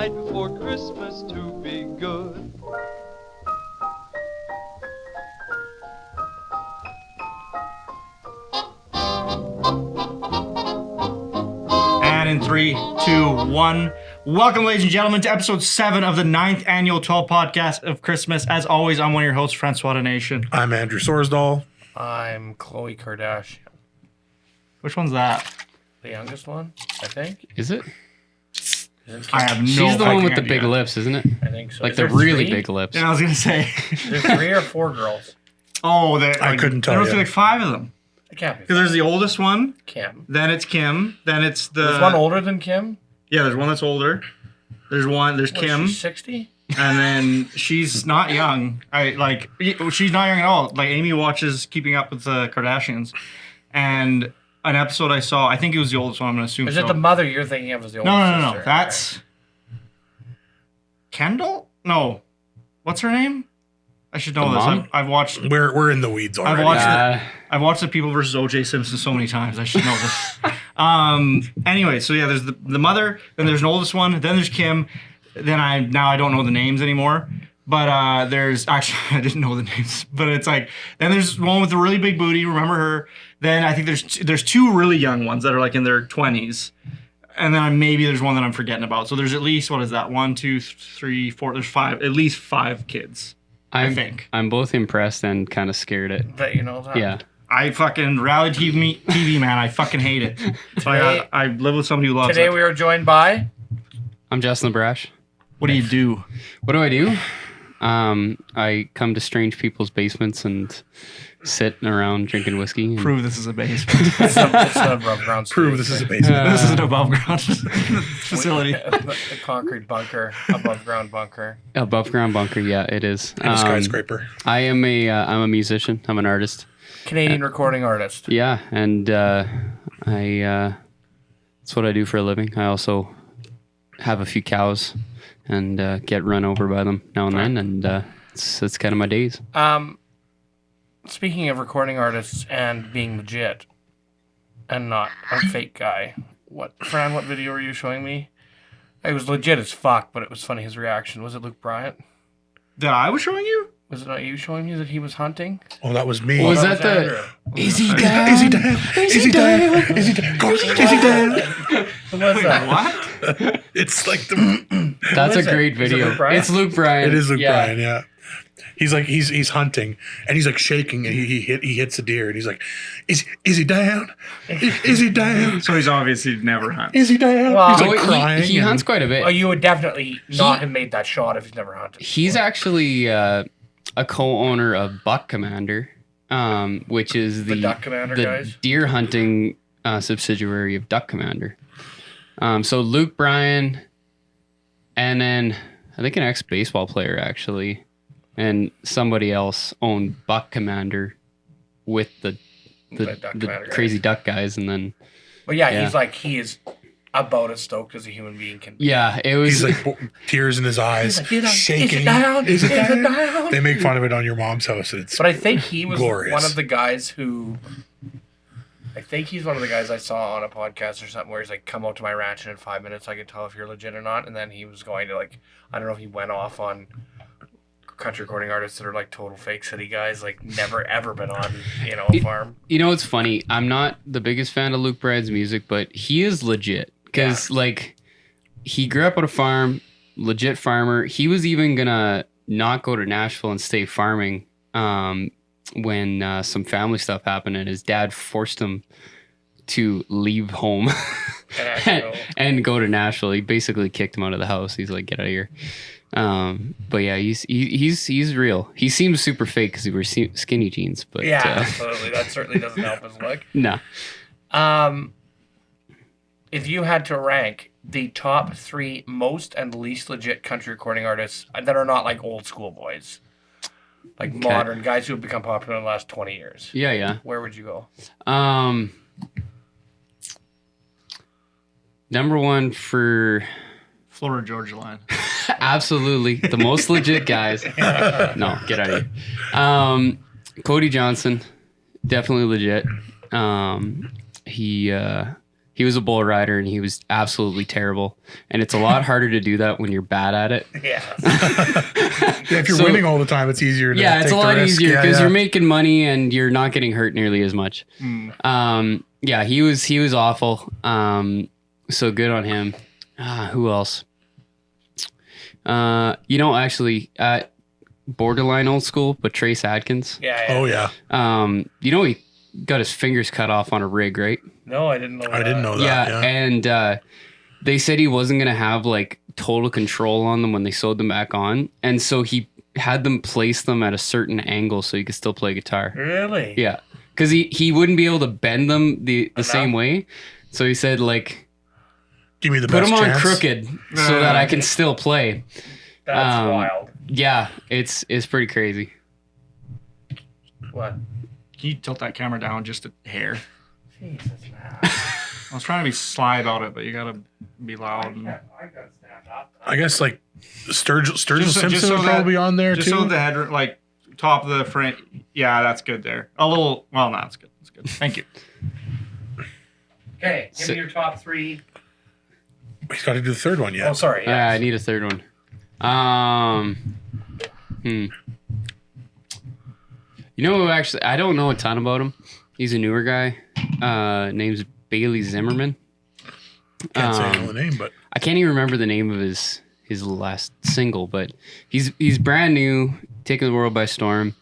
night before Christmas to be good. And in 3, 2, 1. Welcome, ladies and gentlemen, to episode 7 of the 9th annual 12 podcast of Christmas. As always, I'm one of your hosts, Francois Nation. I'm Andrew Sorsdahl. I'm Khloe Kardashian. Which one's that? The youngest one, I think. Is it? I have no She's the one with the idea. big lips, isn't it? I think so. Like Is the there really three? big lips. Yeah, I was going to say. There's 3 or 4 girls. Oh, I couldn't tell There you. must be like 5 of them. It can't be. Because there's the oldest one, Kim. then it's Kim, then it's the... There's one older than Kim. Yeah, there's one that's older. There's Kim. She's 60? And then she's not young. She's not young at all. Like, Amy watches Keeping Up with the Kardashians. And an episode I saw, I think it was the oldest one, I'm going to assume Is so. it the mother you're thinking of as the older No. sister? That's... Kendall? No. What's her name? I should know The this. mom? I've watched... We're in the weeds already. I've watched the People vs. O.J. Simpson so many times. I should know this. Anyway, so yeah, there's the mother, then there's an oldest one, then there's Kim, then I don't know the names anymore. But there's actually I didn't know the names, but it's like then there's one with the really big booty. Remember her? Then I think there's 2 really young ones that are like in their 20s, and then maybe there's one that I'm forgetting about. So there's at least 1, 2, 3, 4. There's 5, at least 5 kids. I think. I'm both impressed and kind of scared at. But you know that. Yeah. I fucking reality TV man. I fucking hate it. So I live with somebody who loves Today it. we are joined by... I'm Justin LaBrash. What do you do? What do? I come to strange people's basements and sit around drinking whiskey. And Prove this is a basement. It's an above ground Prove this is a basement. This is an above ground facility. The concrete bunker, above ground bunker. above ground bunker. Yeah, it is. And a skyscraper. I'm a musician. I'm an artist. Canadian recording artist. Yeah, and I that's what I do for a living. I also have a few cows and get run over by them now and then, and it's kind of my days. Speaking of recording artists and being legit and not a fake guy, Fran, what video were you showing me? It was legit as fuck, but it was funny his reaction. Was it Luke Bryant? That I was showing you? Was it not you showing me that he was hunting? Oh, that was me. Was That that Andrew. Is he down? Is he dead? Is he dead? Is he dead? Ghost, is he dead? What's that? What? It's like the. That's is a it? great Is it video. Luke Bryan? It's Luke Bryan. It is Luke Yeah. Bryan. Yeah. He's like he's hunting and he's like shaking and he hits a deer and he's like, is he down? Is he down? So he's obviously never hunted. Is he down? Well, he's So like crying. he hunts quite a bit. Oh, you would definitely not have made that shot if he's never hunted. He's actually a co-owner of Buck Commander, which is The Duck Commander guys? deer hunting subsidiary of Duck Commander. So Luke Bryan, and then I think an ex-baseball player actually, and somebody else owned Buck Commander with the Duck Commander crazy guys. duck guys, and then But yeah, Yeah. he is about as stoked as a human being can be. yeah, it was. He's like tears in his eyes, He's like, shaking. Is it down? Is it down? down? They make fun of it on your mom's house. And it's But I think he was glorious. one of the guys who... I think he's one of the guys I saw on a podcast or something where he's like, come out to my ranch and in 5 minutes I can tell if you're legit or not. And then he was going to like, I don't know if he went off on country recording artists that are like total fake city guys, like never ever been on, a farm. You know, it's funny. I'm not the biggest fan of Luke Bryan's music, but he is legit because like he grew up on a farm, legit farmer. He was even gonna not go to Nashville and stay farming when some family stuff happened, and his dad forced him to leave home and go to Nashville. He basically kicked him out of the house. He's like, get out of here. But yeah, he's real. He seems super fake because he wears skinny jeans. But Yeah, absolutely. That certainly doesn't help his look. no. If you had to rank the top 3 most and least legit country recording artists that are not like old school boys, like modern guys who have become popular in the last 20 years, Yeah. where would you go? Number 1 for Florida Georgia line. absolutely the most legit guys. No, get out of here. Cody Johnson, definitely legit. He He was a bull rider and he was absolutely terrible. And it's a lot harder to do that when you're bad at it. Yeah. Yeah, if you're winning all the time, it's easier to Yeah, take it's a the lot risk. easier because Yeah. you're making money and you're not getting hurt nearly as much. Yeah, he was awful. So good on him. Who else? Actually, at borderline old school, but Trace Adkins. Yeah. Oh yeah. He got his fingers cut off on a rig, right? No, I didn't know that. I didn't know that. Yeah. And they said he wasn't gonna have like total control on them when they sewed them back on, and so he had them place them at a certain angle so he could still play guitar. Really? Yeah, because he wouldn't be able to bend them the same way, so he said like, Give me the put best them on chance. crooked so that I can still play. That's wild. Yeah, it's pretty crazy. What? Can you tilt that camera down just a hair? Jesus, man. I was trying to be sly about it, but you gotta be loud. I got stand up. I guess like Sturgill Just Simpson so would that- probably be on there Just too. so the head, like top of the frame. Yeah, that's good there. A little. Well, no, that's good. That's good. Thank you. Okay, give me your top three. He's got to do the third one yet. Oh, sorry. Yeah, Yeah. I need a third one. You know who actually, I don't know a ton about him. He's a newer guy. Name's Bailey Zimmerman. Can't say I know the name, but I can't even remember the name of his last single, but he's brand new, taking the world by storm,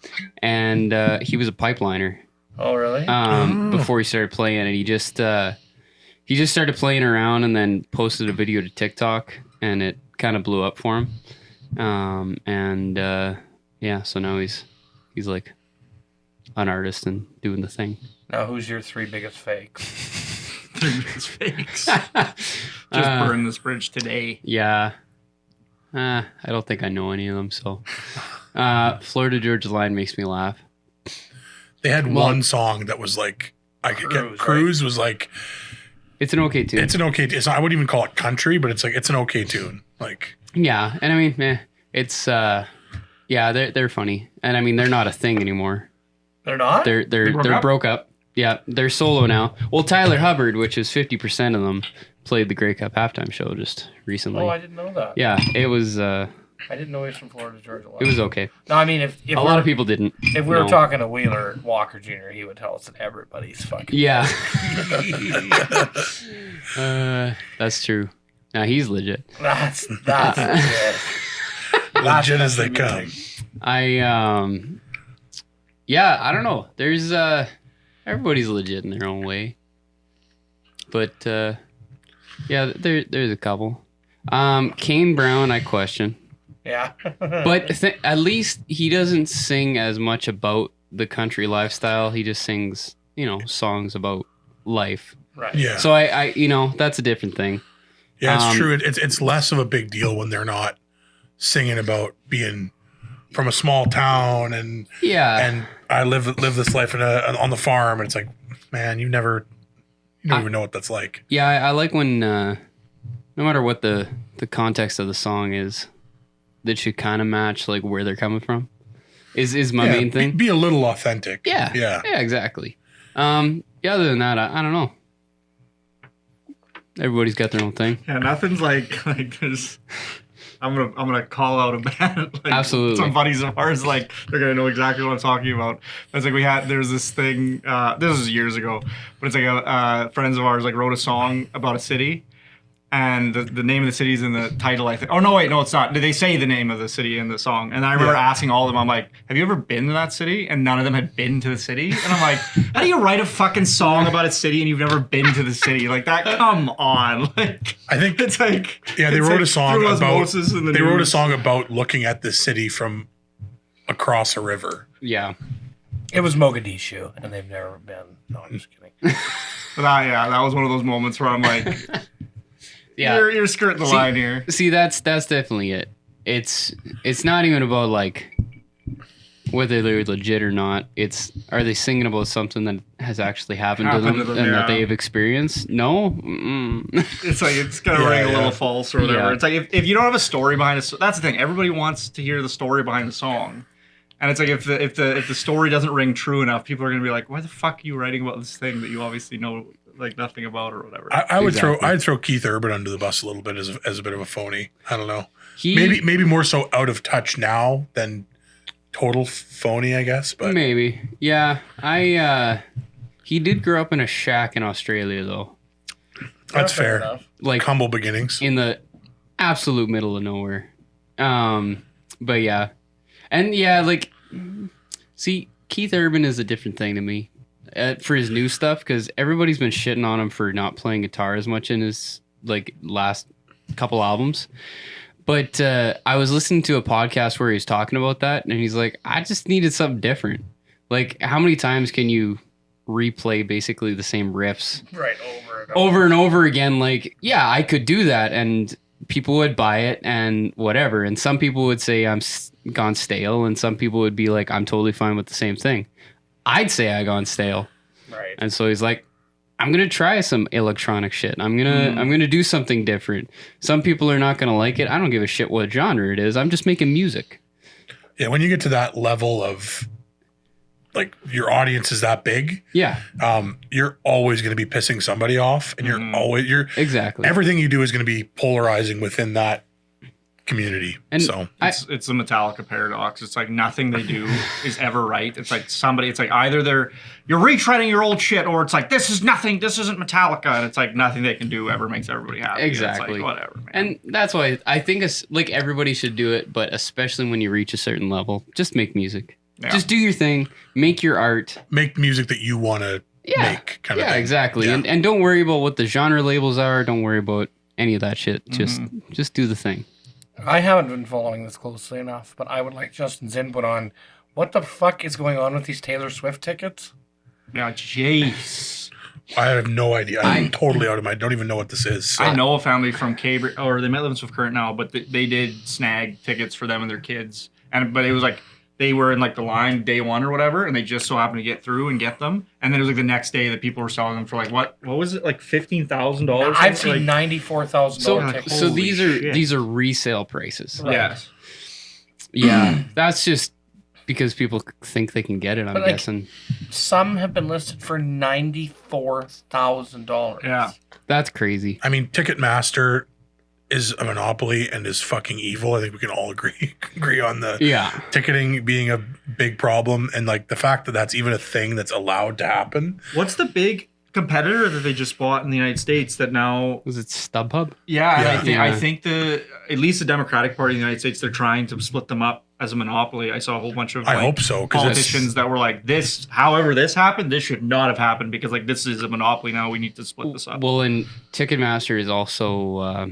and he was a pipeliner Oh, really? before he started playing, and he just started playing around and then posted a video to TikTok, and it kind of blew up for him. So now he's like an artist and doing the thing. Now, who's your three biggest fakes? It's fakes. Just burn this bridge today. Yeah. I don't think I know any of them, so. Florida Georgia Line makes me laugh. they had one song that was like Cruise was like It's an okay tune. it's an okay. It's not, I wouldn't even call it country, but it's like it's an okay tune. Like Yeah, and I mean, it's they're funny, and I mean they're not a thing anymore. They're not? They're broke up. Yeah, they're solo now. Well, Tyler Hubbard, which is 50% of them, played the Grey Cup halftime show just recently. Oh, I didn't know that. Yeah, it was I didn't know he was from Florida, Georgia. it was okay. No, I mean, if A lot of people didn't. If we were talking to Wheeler Walker Jr., he would tell us that everybody's fucking. Yeah. That's true. Now he's legit. That's legit. legit as they come. I don't know. There's everybody's legit in their own way. But there's a couple. Kane Brown, I question. Yeah. But at least he doesn't sing as much about the country lifestyle. He just sings, songs about life. Right. Yeah. So I that's a different thing. Yeah, it's true. It's less of a big deal when they're not singing about being from a small town and I live this life on the farm, and it's like, man, you don't even know what that's like. Yeah, I like when no matter what the context of the song is, that should kind of match like where they're coming from. Is my main thing. Be a little authentic. Yeah. Yeah. Yeah, exactly. Other than that, I don't know. Everybody's got their own thing. Yeah, nothing's like there's. I'm gonna call out a band. Like, Absolutely. Some buddies of ours, like they're gonna know exactly what I'm talking about. It's like there's this thing. This was years ago, but it's like friends of ours like wrote a song about a city, and the name of the city is in the title. I think. Oh no, wait, no, it's not. Did they say the name of the city in the song? And I remember asking all of them. I'm like, have you ever been to that city? And none of them had been to the city. And I'm like, how do you write a fucking song about a city and you've never been to the city? Like that? Come on. Like I think it's like they wrote a song through about osmosis in the they wrote a news. song about looking at the city from across a river. Yeah. It was Mogadishu, and they've never been. No, I'm just kidding. But that was one of those moments where I'm like, Yeah. you're skirting the line here. See, that's definitely it. It's not even about like whether they're legit or not. It's are they singing about something that has actually happened to them and that they've experienced? No. It's like it's gonna ring a little false or whatever. Yeah. It's like if you don't have a story behind it, that's the thing. Everybody wants to hear the story behind the song, and it's like if the story doesn't ring true enough, people are gonna be like, why the fuck are you writing about this thing that you obviously know like nothing about or whatever. I would I'd throw Keith Urban under the bus a little bit as a bit of a phony. I don't know. He Maybe more so out of touch now than total phony, I guess. But maybe, yeah. He did grow up in a shack in Australia, though. that's fair. enough. Like Humble beginnings. in the absolute middle of nowhere. But yeah, and yeah, like, see, Keith Urban is a different thing to me for his new stuff, because everybody's been shitting on him for not playing guitar as much in his like last couple albums. But I was listening to a podcast where he's talking about that, and he's like, I just needed something different. Like, how many times can you replay basically the same riffs Right, over and over again? Like, yeah, I could do that, and people would buy it and whatever. And some people would say I'm gone stale, and some people would be like, I'm totally fine with the same thing. I'd say I gone stale. Right. And so he's like, I'm gonna try some electronic shit. I'm gonna do something different. Some people are not gonna like it. I don't give a shit what genre it is. I'm just making music. Yeah, when you get to that level of like your audience is that big, Yeah, you're always going to be pissing somebody off, and you're exactly. everything you do is going to be polarizing within that community. And so It's the Metallica paradox. It's like nothing they do is ever right. It's like it's like either you're retreading your old shit, or it's like this isn't Metallica, and it's like nothing they can do ever makes everybody happy. Exactly. It's like, whatever, man. And that's why I think it's like everybody should do it, but especially when you reach a certain level, just make music. Yeah. Just do your thing, make your art. make music that you want to make, kind of Yeah, thing. exactly. Yeah. And don't worry about what the genre labels are. Don't worry about any of that shit. Just do the thing. I haven't been following this closely enough, but I would like Justin's input on what the fuck is going on with these Taylor Swift tickets? Yeah, jeez. I have no idea. I'm totally out of my. Don't even know what this is. So. I know a family from Cambridge, or they might live in Swift Current now, but they did snag tickets for them and their kids, but it was like they were in like the line day one or whatever, and they just so happened to get through and get them, and then it was like the next day that people were selling them for like what was it, like $15,000? I've seen like, $94,000 tickets. So Holy shit. these are resale prices. Right. Yes. Yeah, that's just because people think they can get it. I'm But, like, guessing Some have been listed for $94,000. Yeah. that's crazy. I mean, Ticketmaster is a monopoly and is fucking evil. I think we can all agree on the Yeah, ticketing being a big problem, and like the fact that that's even a thing that's allowed to happen. What's the big competitor that they just bought in the United States that now? was it StubHub? Yeah, Yeah. I think at least the Democratic Party in the United States, they're trying to split them up as a monopoly. I saw a whole bunch of I hope so, because politicians that were like, this, however this happened, this should not have happened, because like this is a monopoly now. We need to split this up. Well, and Ticketmaster is also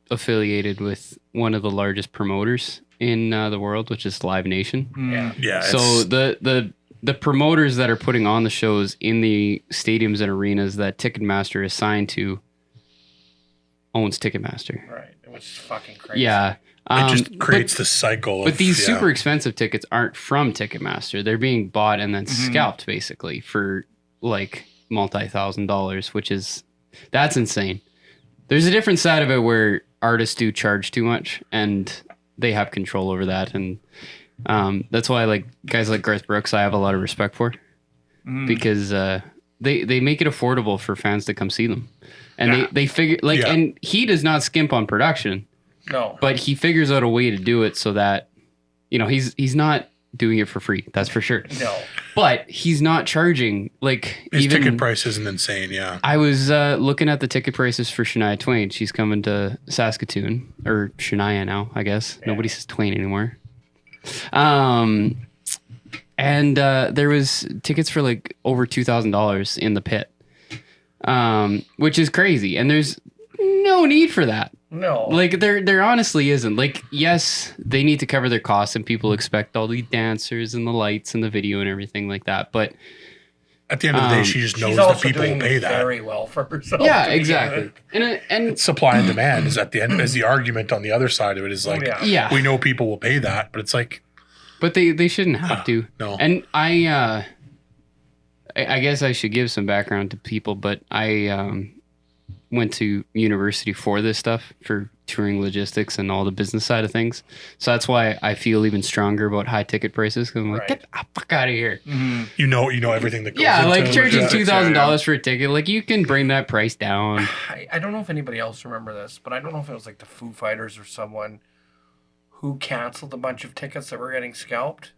affiliated with one of the largest promoters in the world, which is Live Nation. yeah. So the promoters that are putting on the shows in the stadiums and arenas that Ticketmaster is signed to owns Ticketmaster. Right. It was fucking crazy. Yeah. it just creates this cycle. But these super expensive tickets aren't from Ticketmaster. They're being bought and then scalped basically for like multi-$1,000s, that's insane. There's a different side of it where artists do charge too much and they have control over that. And that's why like guys like Garth Brooks, I have a lot of respect for because they make it affordable for fans to come see them. And they figure like, and he does not skimp on production. No. But he figures out a way to do it so that, he's not doing it for free. That's for sure. No. But he's not charging like his even ticket price isn't insane. Yeah. I was looking at the ticket prices for Shania Twain. She's coming to Saskatoon, or Shania now, I guess. Yeah. Nobody says Twain anymore. And there was tickets for like over $2,000 in the pit, which is crazy. And there's no need for that. No. Like there honestly isn't. Like, yes, they need to cover their costs and people expect all the dancers and the lights and the video and everything like that. But At the end of the day, she just knows She's that also people will doing pay that. very well for herself. yeah, to begin exactly. with. And Supply and demand is at the end. Is the argument on the other side of it is like, yeah. yeah, we know people will pay that, but it's like, but they shouldn't have to. no. And I guess I should give some background to people, but I went to university for this stuff for touring logistics and all the business side of things. So that's why I feel even stronger about high ticket prices, because I'm like, get the fuck out of here. Mm-hmm. You know everything that goes Yeah, into like charging logistics. $2,000 for a ticket, like you can bring that price down. I don't know if anybody else remember this, but I don't know if it was like the Foo Fighters or someone who canceled a bunch of tickets that were getting scalped.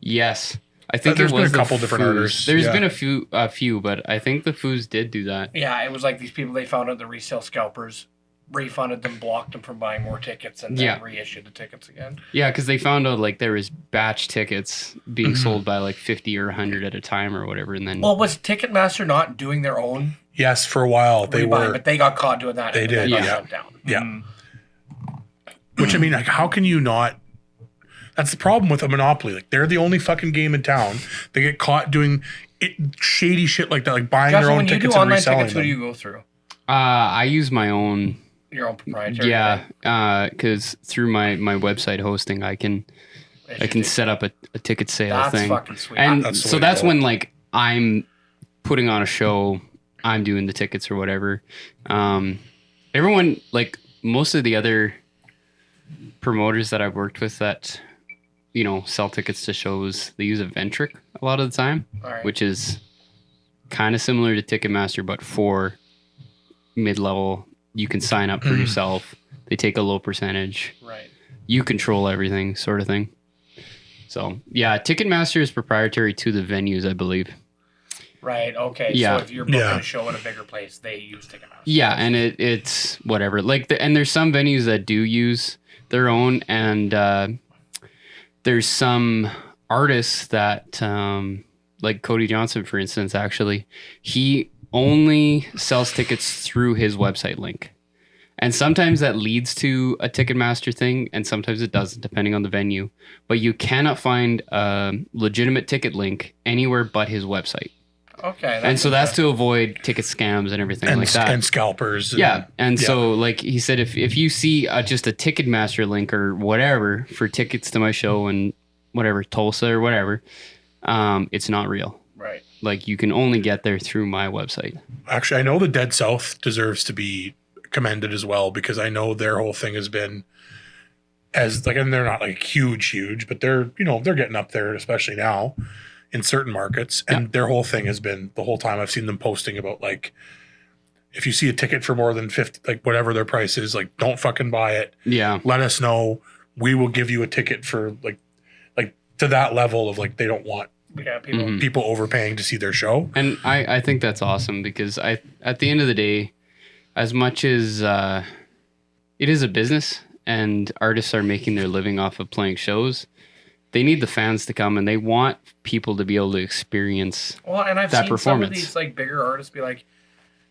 Yes. I think There's it was been a couple the different Foos. artists. There's Yeah. been a few, but I think the Foos did do that. Yeah, it was like these people, they found out the resale scalpers refunded them, blocked them from buying more tickets, and then reissued the tickets again. Yeah, because they found out like there was batch tickets being sold by like 50 or 100 at a time or whatever, and then. Well, was Ticketmaster not doing their own? Yes, for a while they were, but they got caught doing that. They and did, then got yeah. shut down. Yeah. Which I mean, like, how can you not? That's the problem with a monopoly. Like, they're the only fucking game in town. They get caught doing shady shit like that, like buying Josh, their own when you tickets do and online reselling tickets, who them. do you go through? I use my own. Your own proprietary. Yeah, because through my website hosting, I can set up a ticket sale That's thing. fucking sweet. And That's the so way to that's go. when like I'm putting on a show, I'm doing the tickets or whatever. Everyone, like most of the other promoters that I've worked with that, you know, sell tickets to shows, they use a Ventric a lot of the time, All right. which is kind of similar to Ticketmaster, but for mid-level. You can sign up for yourself. They take a low percentage. Right. You control everything, sort of thing. So, yeah, Ticketmaster is proprietary to the venues, I believe. Right. Okay. Yeah. So if you're booking a show at a bigger place, they use Ticketmaster. Yeah, and it's whatever. Like, and there's some venues that do use their own, and there's some artists that, like Cody Johnson, for instance, actually, he only sells tickets through his website link. And sometimes that leads to a Ticketmaster thing, and sometimes it doesn't, depending on the venue. But you cannot find a legitimate ticket link anywhere but his website. Okay. And so that's to avoid ticket scams and everything like that. And scalpers. Yeah. And so, like he said, if you see just a Ticketmaster link or whatever for tickets to my show and whatever, Tulsa or whatever, it's not real. Right. Like, you can only get there through my website. Actually, I know the Dead South deserves to be commended as well, because I know their whole thing has been as like, and they're not like huge, but they're, you know, they're getting up there, especially now in certain markets. And their whole thing has been, the whole time I've seen them posting about, like, if you see a ticket for more than 50, like whatever their price is, like, don't fucking buy it. Yeah. Let us know. We will give you a ticket for like to that level of, like, they don't want people overpaying to see their show. And I think that's awesome, because at the end of the day, as much as it is a business and artists are making their living off of playing shows, they need the fans to come, and they want people to be able to experience and I've that seen performance. some of these like bigger artists be like,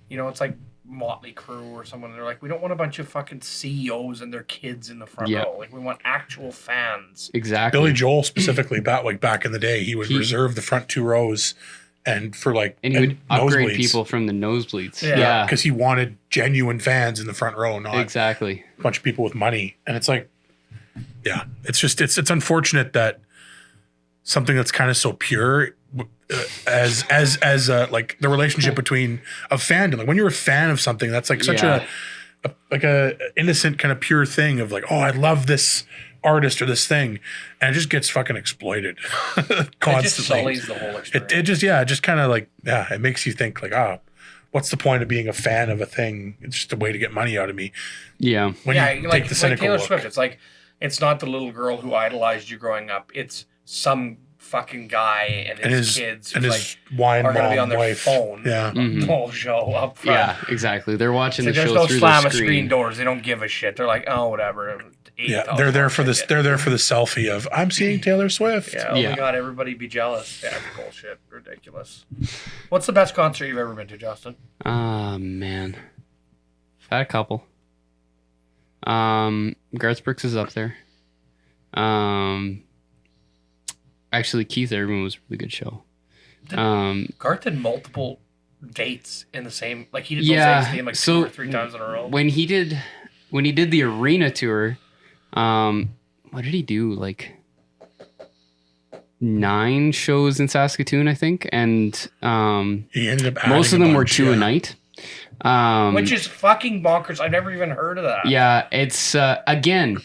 you know, it's like Motley Crue or someone. They're like, we don't want a bunch of fucking CEOs and their kids in the front row. Like, we want actual fans. Exactly. Billy Joel specifically, back in the day, he would reserve the front 2 rows, and for like, and he would upgrade nosebleeds. people from the nosebleeds. Yeah. Because he wanted genuine fans in the front row, not Exactly. a bunch of people with money. And it's like, yeah, it's just it's unfortunate that something that's kind of so pure as like the relationship between a fandom, like when you're a fan of something, that's like such a innocent kind of pure thing of like, oh, I love this artist or this thing, and it just gets fucking exploited constantly. It just sullies the whole experience. It just kind of like, it makes you think like, what's the point of being a fan of a thing? It's just a way to get money out of me. Yeah. When you like, take the cynical Taylor look. Swift, it's like, it's not the little girl who idolized you growing up. It's some fucking guy and his kids and who his wine are going to be mom on their wife. phone Yeah. the whole show up front. Yeah, exactly. They're watching So the there's show no through slam the of screen doors. They don't give a shit. They're like, oh, whatever. Yeah, they're there for this. They're there for the selfie of I'm seeing Taylor Swift. Yeah, oh my god, everybody be jealous. Yeah, bullshit, ridiculous. What's the best concert you've ever been to, Justin? Man, I've had a couple. Garth Brooks is up there. Actually, Keith Urban was a really good show. Garth did multiple dates in the same, like he did those dates like 2 or 3 times in a row. When he did the arena tour, what did he do? Like 9 shows in Saskatoon, I think, and He ended up most of adding them a were bunch, 2 a night. Which is fucking bonkers. I've never even heard of that. Yeah, it's again,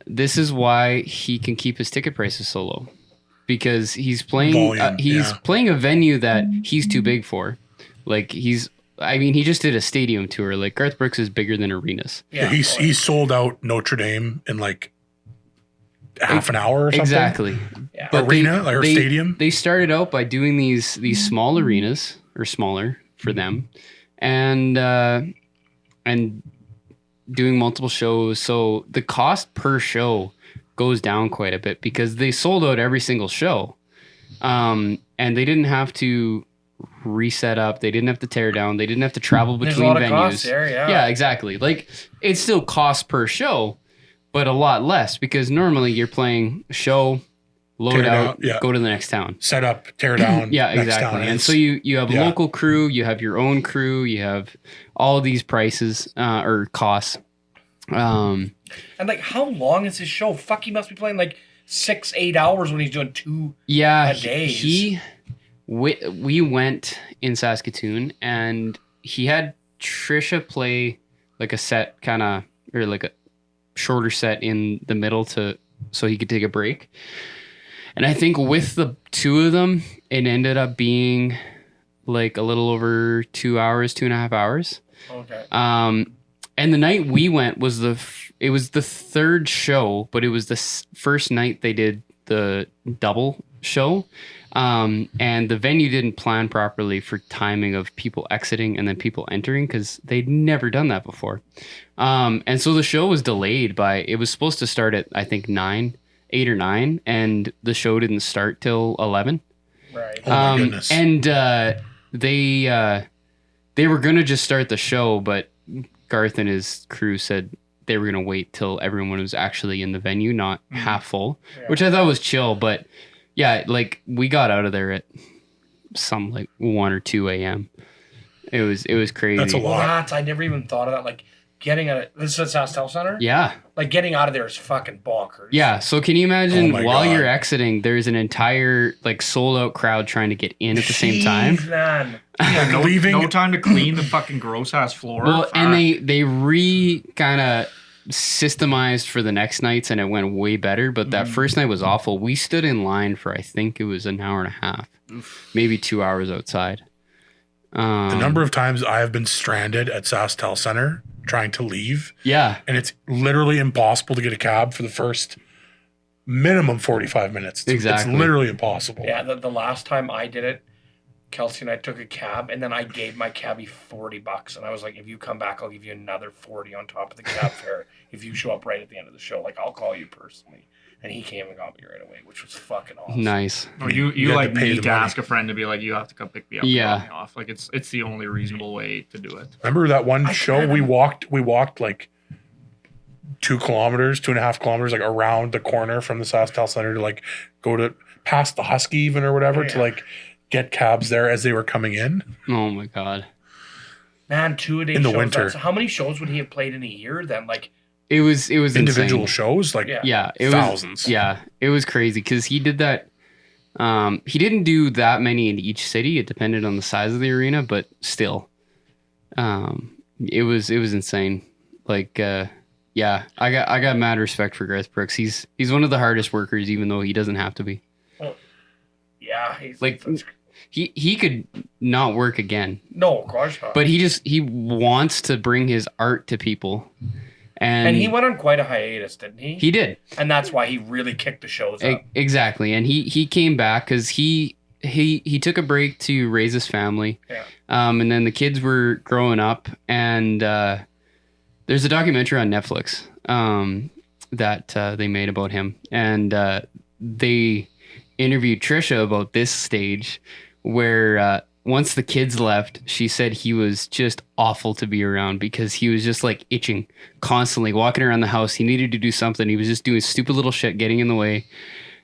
this is why he can keep his ticket prices so low, because he's playing playing a venue that he's too big for. Like he just did a stadium tour. Like Garth Brooks is bigger than arenas. Yeah, he sold out Notre Dame in like half an hour or something. Exactly. Yeah. But stadium. They started out by doing these small arenas, or smaller for them, and doing multiple shows. So the cost per show goes down quite a bit because they sold out every single show, and they didn't have to reset up. They didn't have to tear down. They didn't have to travel between There's a lot venues. of costs there, yeah. Yeah, exactly. Like it still costs per show, but a lot less because normally you're playing a show, load out, go to the next town. Set up, tear down. Yeah, exactly. And so you have local crew, you have your own crew, you have all of these prices or costs. And like, how long is his show? Fuck, he must be playing like 6-8 hours when he's doing 2 a day. We went in Saskatoon and he had Trisha play like a set or like a shorter set in the middle so he could take a break. And I think with the two of them, it ended up being like a little over 2 hours, 2.5 hours. Okay. And the night we went was the third show, but it was the first night they did the double show. And the venue didn't plan properly for timing of people exiting and then people entering because they'd never done that before. And so the show was delayed it was supposed to start at, I think, 8 or 9, and the show didn't start till 11. Right. Oh my goodness. And they were going to just start the show, but Garth and his crew said they were going to wait till everyone was actually in the venue, not half full, which I thought was chill. But yeah, like we got out of there at some like 1 or 2 a.m. It was crazy. That's a lot. I never even thought of that. Like getting this is at Saskatchewan Center? Yeah. Like getting out of there is fucking bonkers. Yeah. So can you imagine while God. you're exiting, there's an entire like sold out crowd trying to get in at the same time. Man. Yeah, Leaving. no time to clean the fucking gross ass floor. Well, and they kind of systemized for the next nights and it went way better, but that first night was awful. We stood in line for I think it was an hour and a half, maybe 2 hours outside. The number of times I have been stranded at Saskatchewan Center trying to leave. Yeah. And it's literally impossible to get a cab for the first minimum 45 minutes. Exactly. It's literally impossible. Yeah, the last time I did it, Kelsey and I took a cab, and then I gave my cabbie $40, and I was like, if you come back, I'll give you another 40 on top of the cab fare if you show up right at the end of the show. Like, I'll call you personally. And he came and got me right away, which was fucking awesome. Nice. Oh, you had like to pay need the to money. ask a friend to be like, you have to come pick me up and drop me off. Like it's the only reasonable way to do it. Remember that one show we walked like 2 kilometers, 2.5 kilometers, like around the corner from the Saskatchewan Center to like go to past the Husky even or whatever to like get cabs there as they were coming in. Oh my God. Man, 2-a-day In the shows. winter. How many shows would he have played in a year then? Like, It was Individual insane. shows, like Yeah, it thousands. was. Yeah, it was crazy because he did that. He didn't do that many in each city. It depended on the size of the arena, but still, it was insane. Like, yeah, I got mad respect for Garth Brooks. He's one of the hardest workers, even though he doesn't have to be. yeah, he's Like, he could not work again, no, of course not. but he wants to bring his art to people. And he went on quite a hiatus, didn't he? He did. And that's why he really kicked the shows up. Exactly. And he came back because he took a break to raise his family. Yeah. And then the kids were growing up. And there's a documentary on Netflix that they made about him. And they interviewed Trisha about this stage where once the kids left, she said he was just awful to be around because he was just like itching constantly, walking around the house. He needed to do something. He was just doing stupid little shit, getting in the way.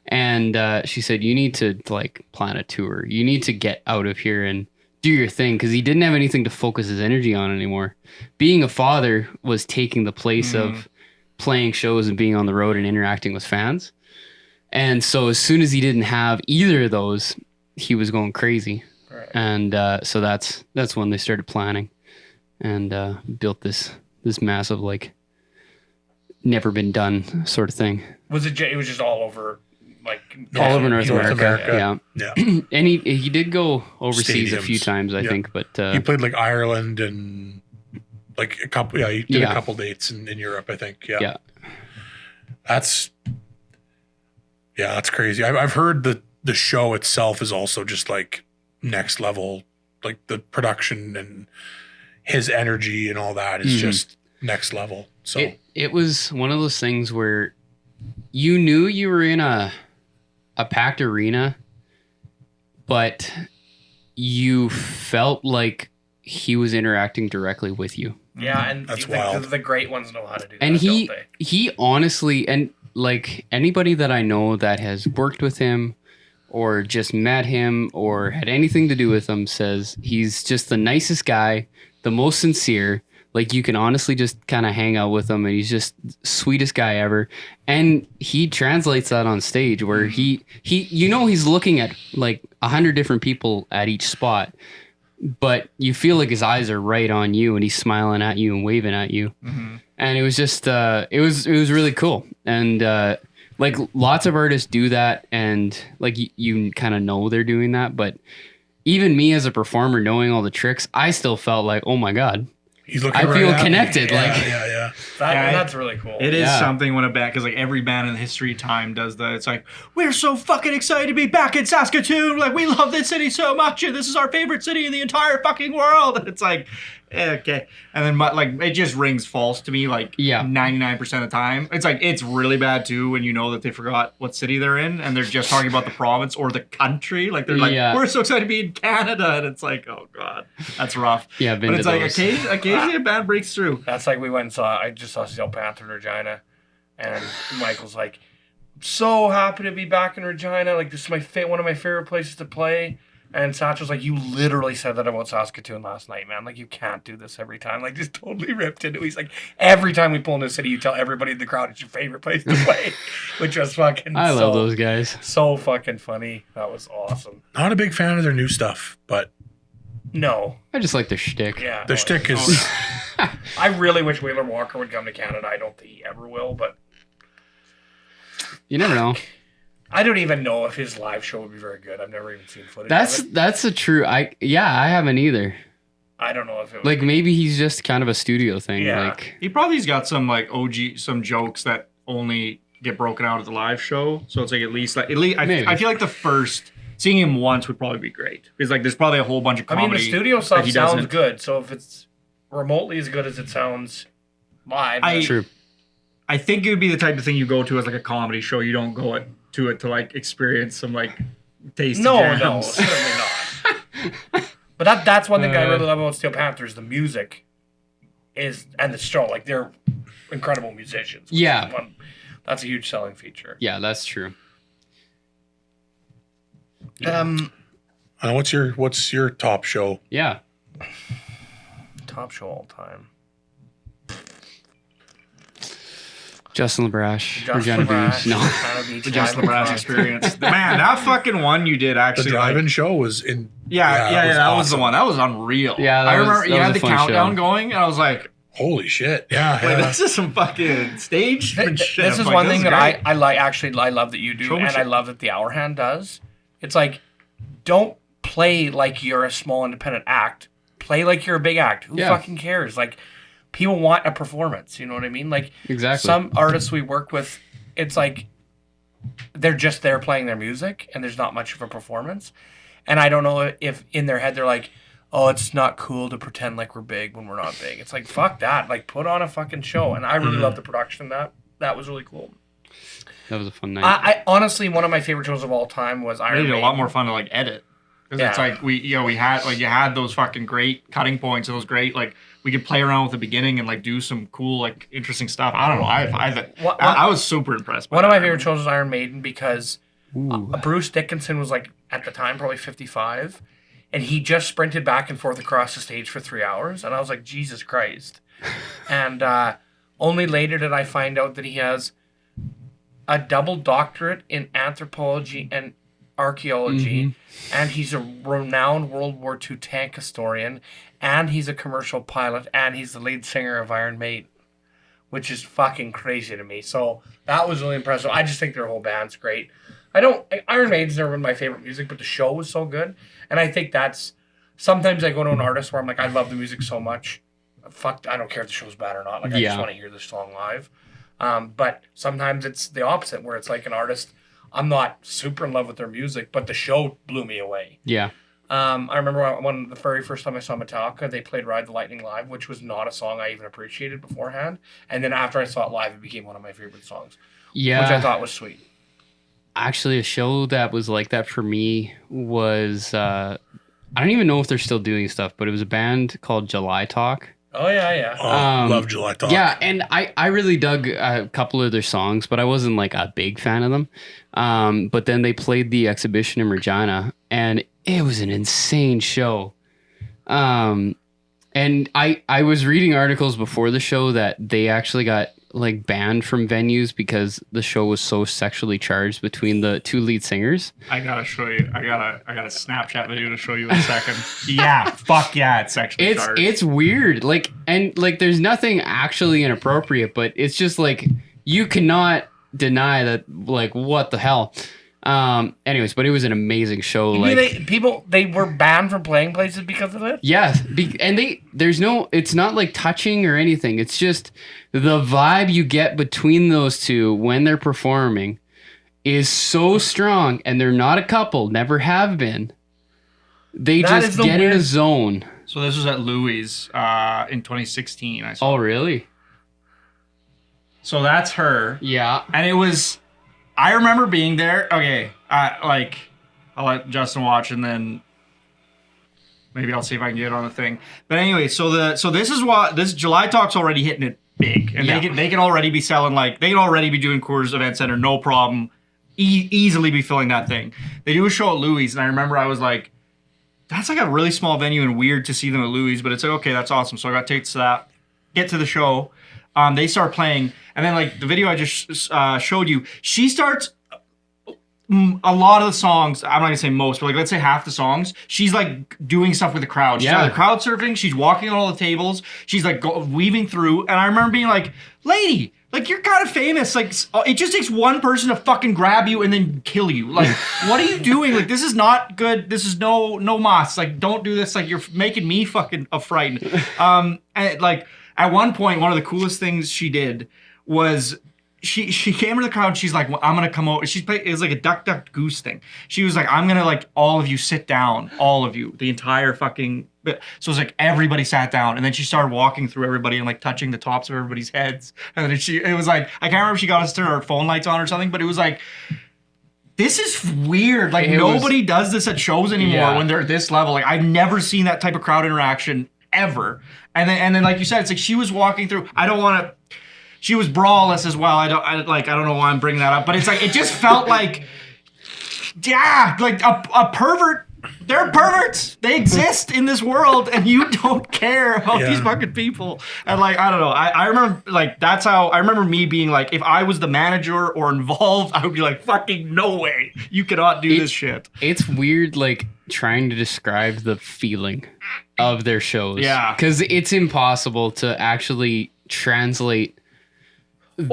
And she said, you need to like plan a tour. You need to get out of here and do your thing, because he didn't have anything to focus his energy on anymore. Being a father was taking the place of playing shows and being on the road and interacting with fans. And so as soon as he didn't have either of those, he was going crazy. Right. And so that's when they started planning. and built this massive, like, never been done sort of thing. It was just all over, like all over North America. Yeah. And he did go overseas a few times, I think, but he played like Ireland and like a couple. Yeah, he did a couple dates in Europe, I think. Yeah. That's crazy. I've heard that the show itself is also just like next level, like the production and his energy and all that is just next level. So it was one of those things where you knew you were in a packed arena, but you felt like he was interacting directly with you. Yeah, and that's wild. The great ones know how to do that. And he honestly, and like anybody that I know that has worked with him or just met him or had anything to do with him says he's just the nicest guy, the most sincere. Like, you can honestly just kind of hang out with him, and he's just sweetest guy ever. And he translates that on stage where he he's looking at like 100 different people at each spot, but you feel like his eyes are right on you, and he's smiling at you and waving at you. And it was just it was really cool. And like, lots of artists do that, and like you kind of know they're doing that, but even me as a performer, knowing all the tricks, I still felt like, oh my God, he's looking. I feel connected. That's really cool. It is something when a band, because like every band in the history of time does that. It's like, we're so fucking excited to be back in Saskatoon. Like, we love this city so much, and this is our favorite city in the entire fucking world. And it's like, okay. And then like it just rings false to me like 99% of the time. It's like, it's really bad too when you know that they forgot what city they're in and they're just talking about the province or the country. Like, they're like, we're so excited to be in Canada, and it's like, oh God, that's rough. Yeah, but it's like occasionally a band breaks through. That's like, we went and I just saw Steel Panther in Regina, and Michael's like, so happy to be back in Regina. Like, this is one of my favorite places to play. And Satch was like, you literally said that about Saskatoon last night, man. Like, you can't do this every time. Like, just totally ripped into it. He's like, every time we pull into the city, you tell everybody in the crowd it's your favorite place to play. Which was fucking I love those guys. So fucking funny. That was awesome. Not a big fan of their new stuff, but... No. I just like their shtick. Yeah. Their shtick is... I really wish Wheeler Walker would come to Canada. I don't think he ever will, but... You never know. I don't even know if his live show would be very good. I've never even seen footage. That's a true. I haven't either. I don't know if it would like maybe he's just kind of a studio thing. Yeah. Like, he probably's got some like some jokes that only get broken out at the live show. So it's like at least I feel like the first seeing him once would probably be great because like there's probably a whole bunch of comedy. I mean, the studio stuff sounds good. So if it's remotely as good as it sounds live, true. I think it would be the type of thing you go to as like a comedy show. You don't go to it to like experience some like tasty jams. No, certainly not. But that's one thing I really love about Steel Panthers. The music and the show. Like, they're incredible musicians. Yeah. That's a huge selling feature. Yeah, that's true. What's your top show? Yeah. Top show all time. Justin LaBrash. Justin LaBrash. No. The Justin LaBrash experience. Man, that fucking one you did actually. The drive-in show was in. Yeah, that was the one. That was unreal. Yeah, I remember you had the countdown going, and I was like, holy shit. Yeah. This is some fucking stage shit. This is one thing that I like. Actually, I love that you do, and I love that the Hour Hand does. It's like, don't play like you're a small independent act. Play like you're a big act. Who fucking cares? Like, people want a performance. You know what I mean? Like, exactly. Some artists we work with, it's like they're just there playing their music, and there's not much of a performance. And I don't know if in their head they're like, oh, it's not cool to pretend like we're big when we're not big. It's like, fuck that. Like, put on a fucking show. And I really love the production. That was really cool. That was a fun night. I honestly, one of my favorite shows of all time was Iron Maiden. It made it a lot more fun to like edit. Because it's like we had like you had those fucking great cutting points and those great like we could play around with the beginning and like do some cool like interesting stuff. I don't know. I was super impressed. One of my favorite shows was Iron Maiden because Bruce Dickinson was like at the time probably 55, and he just sprinted back and forth across the stage for 3 hours, and I was like, Jesus Christ. And only later did I find out that he has a double doctorate in anthropology and archaeology, and he's a renowned World War II tank historian, and he's a commercial pilot, and he's the lead singer of Iron Maiden, which is fucking crazy to me. So that was really impressive. I just think their whole band's great. Iron Maiden's never been my favorite music, but the show was so good. And I think that's, sometimes I go to an artist where I'm like, I love the music so much. Fuck, I don't care if the show's bad or not. Like, I just want to hear this song live. But sometimes it's the opposite, where it's like an artist, I'm not super in love with their music, but the show blew me away. Yeah. I remember when the very first time I saw Metallica, they played Ride the Lightning live, which was not a song I even appreciated beforehand. And then after I saw it live, it became one of my favorite songs. Yeah. Which I thought was sweet. Actually, a show that was like that for me was, I don't even know if they're still doing stuff, but it was a band called July Talk. Oh, yeah. Love July Talk. Yeah, and I really dug a couple of their songs, but I wasn't like a big fan of them. But then they played the exhibition in Regina, and it was an insane show. And I was reading articles before the show that they actually got like banned from venues because the show was so sexually charged between the two lead singers. I gotta show you. I got a Snapchat video to show you in a second. Yeah, fuck yeah, it's sexually charged. It's weird. Like, and like there's nothing actually inappropriate, but it's just like you cannot deny that, like, what the hell. Anyways, but it was an amazing show. They were banned from playing places because of it? Yes. It's not like touching or anything. It's just the vibe you get between those two when they're performing is so strong, and they're not a couple, never have been. They just get in a zone. So this was at Louis in 2016. I saw. Oh, really? So that's her. Yeah. And it was, I remember being there. Okay, I'll let Justin watch, and then maybe I'll see if I can get it on the thing. But anyway, so this July Talk's already hitting it big, and they can already be selling, like, they can already be doing Coors Event Center, no problem, easily be filling that thing. They do a show at Louis, and I remember I was like, that's like a really small venue and weird to see them at Louis, but it's like, okay, that's awesome. So I got tickets to that. Get to the show. They start playing, and then like the video I just showed you, she starts a lot of the songs. I'm not gonna say most, but like let's say half the songs, she's like doing stuff with the crowd. She's either crowd surfing, she's walking on all the tables, she's like weaving through. And I remember being like, "Lady, like you're kind of famous. Like it just takes one person to fucking grab you and then kill you. Like what are you doing? Like this is not good. This is no mas. Like don't do this. Like you're making me fucking frightened." And like. At one point, one of the coolest things she did was she came to the crowd. She's like, well, I'm going to come over. It was like a duck, duck, goose thing. She was like, I'm going to like all of you sit down, all of you, the entire fucking. So it was like everybody sat down. And then she started walking through everybody and like touching the tops of everybody's heads. And then it was like, I can't remember if she got us to her phone lights on or something, but it was like, this is weird. Like nobody does this at shows anymore when they're at this level. Like I've never seen that type of crowd interaction ever. And then like you said, it's like she was walking through. I don't want to. She was brawless as well. I don't know why I'm bringing that up, but it's like it just felt like, like a pervert. They're perverts. They exist in this world, and you don't care about these fucking people. And like I don't know. I remember like that's how I remember me being like, if I was the manager or involved, I would be like, fucking no way, you cannot do this shit. It's weird, like trying to describe the feeling of their shows. Yeah, because it's impossible to actually translate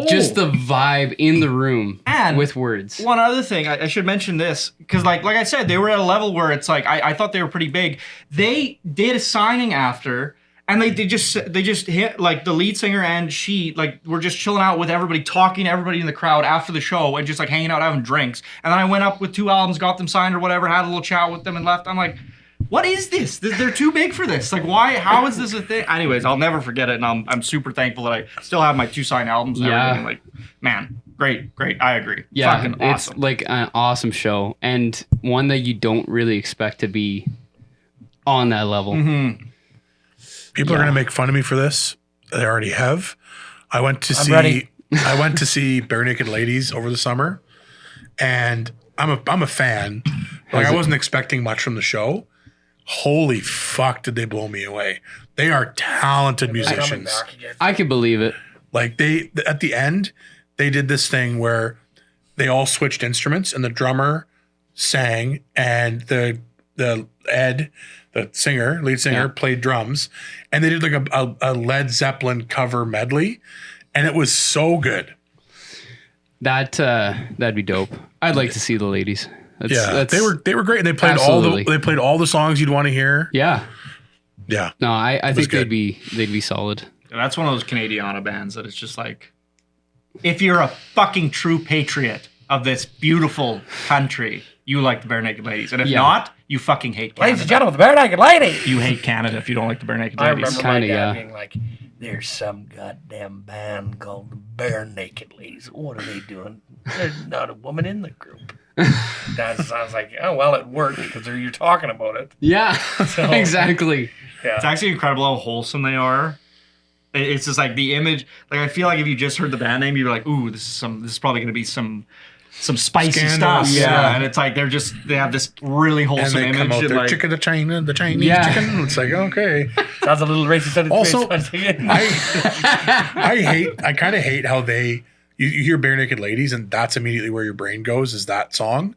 just the vibe in the room and with words. One other thing, I should mention this, because like I said, they were at a level where it's like, I thought they were pretty big. They did a signing after, and they just hit, like the lead singer and she, like, were just chilling out with everybody, talking to everybody in the crowd after the show, and just like hanging out, having drinks. And then I went up with 2 albums, got them signed or whatever, had a little chat with them and left. I'm like, what is this? They're too big for this. Like, why? How is this a thing? Anyways, I'll never forget it, and I'm super thankful that I still have my 2 signed albums and everything. Like, man, great. I agree. Yeah, fucking awesome. It's like an awesome show, and one that you don't really expect to be on that level. Mm-hmm. People are gonna make fun of me for this. They already have. I went to see Bare Naked Ladies over the summer, and I'm a fan. Like I wasn't expecting much from the show. Holy fuck, did they blow me away? They are talented musicians. I could believe it. Like they, at the end, they did this thing where they all switched instruments, and the drummer sang, and the the lead singer, played drums, and they did like a Led Zeppelin cover medley, and it was so good. That'd be dope. I'd like to see the ladies. They were great, and they played all the songs you'd want to hear. Yeah. Yeah. No, I think they'd be solid. That's one of those Canadiana bands that it's just like, if you're a fucking true patriot of this beautiful country, you like the Bare Naked Ladies. And if not, you fucking hate Canada. Ladies and gentlemen, the Bare Naked Ladies. You hate Canada if you don't like the Bare Naked I Ladies. remember my dad being like, there's some goddamn band called the Bare Naked Ladies. What are they doing? There's not a woman in the group. That sounds like, oh, well, it worked because you're talking about it. Yeah, exactly. Yeah. It's actually incredible how wholesome they are. It's just like the image. Like, I feel like if you just heard the band name, you'd be like, ooh, this is probably going to be some spicy Scandalous. stuff. Yeah. And it's like they have this really wholesome and they image. come out And there, like, chicken the Chinese chicken. It's like, okay. Sounds a little racist. Also, I kind of hate how you hear Bare Naked Ladies, and that's immediately where your brain goes, is that song.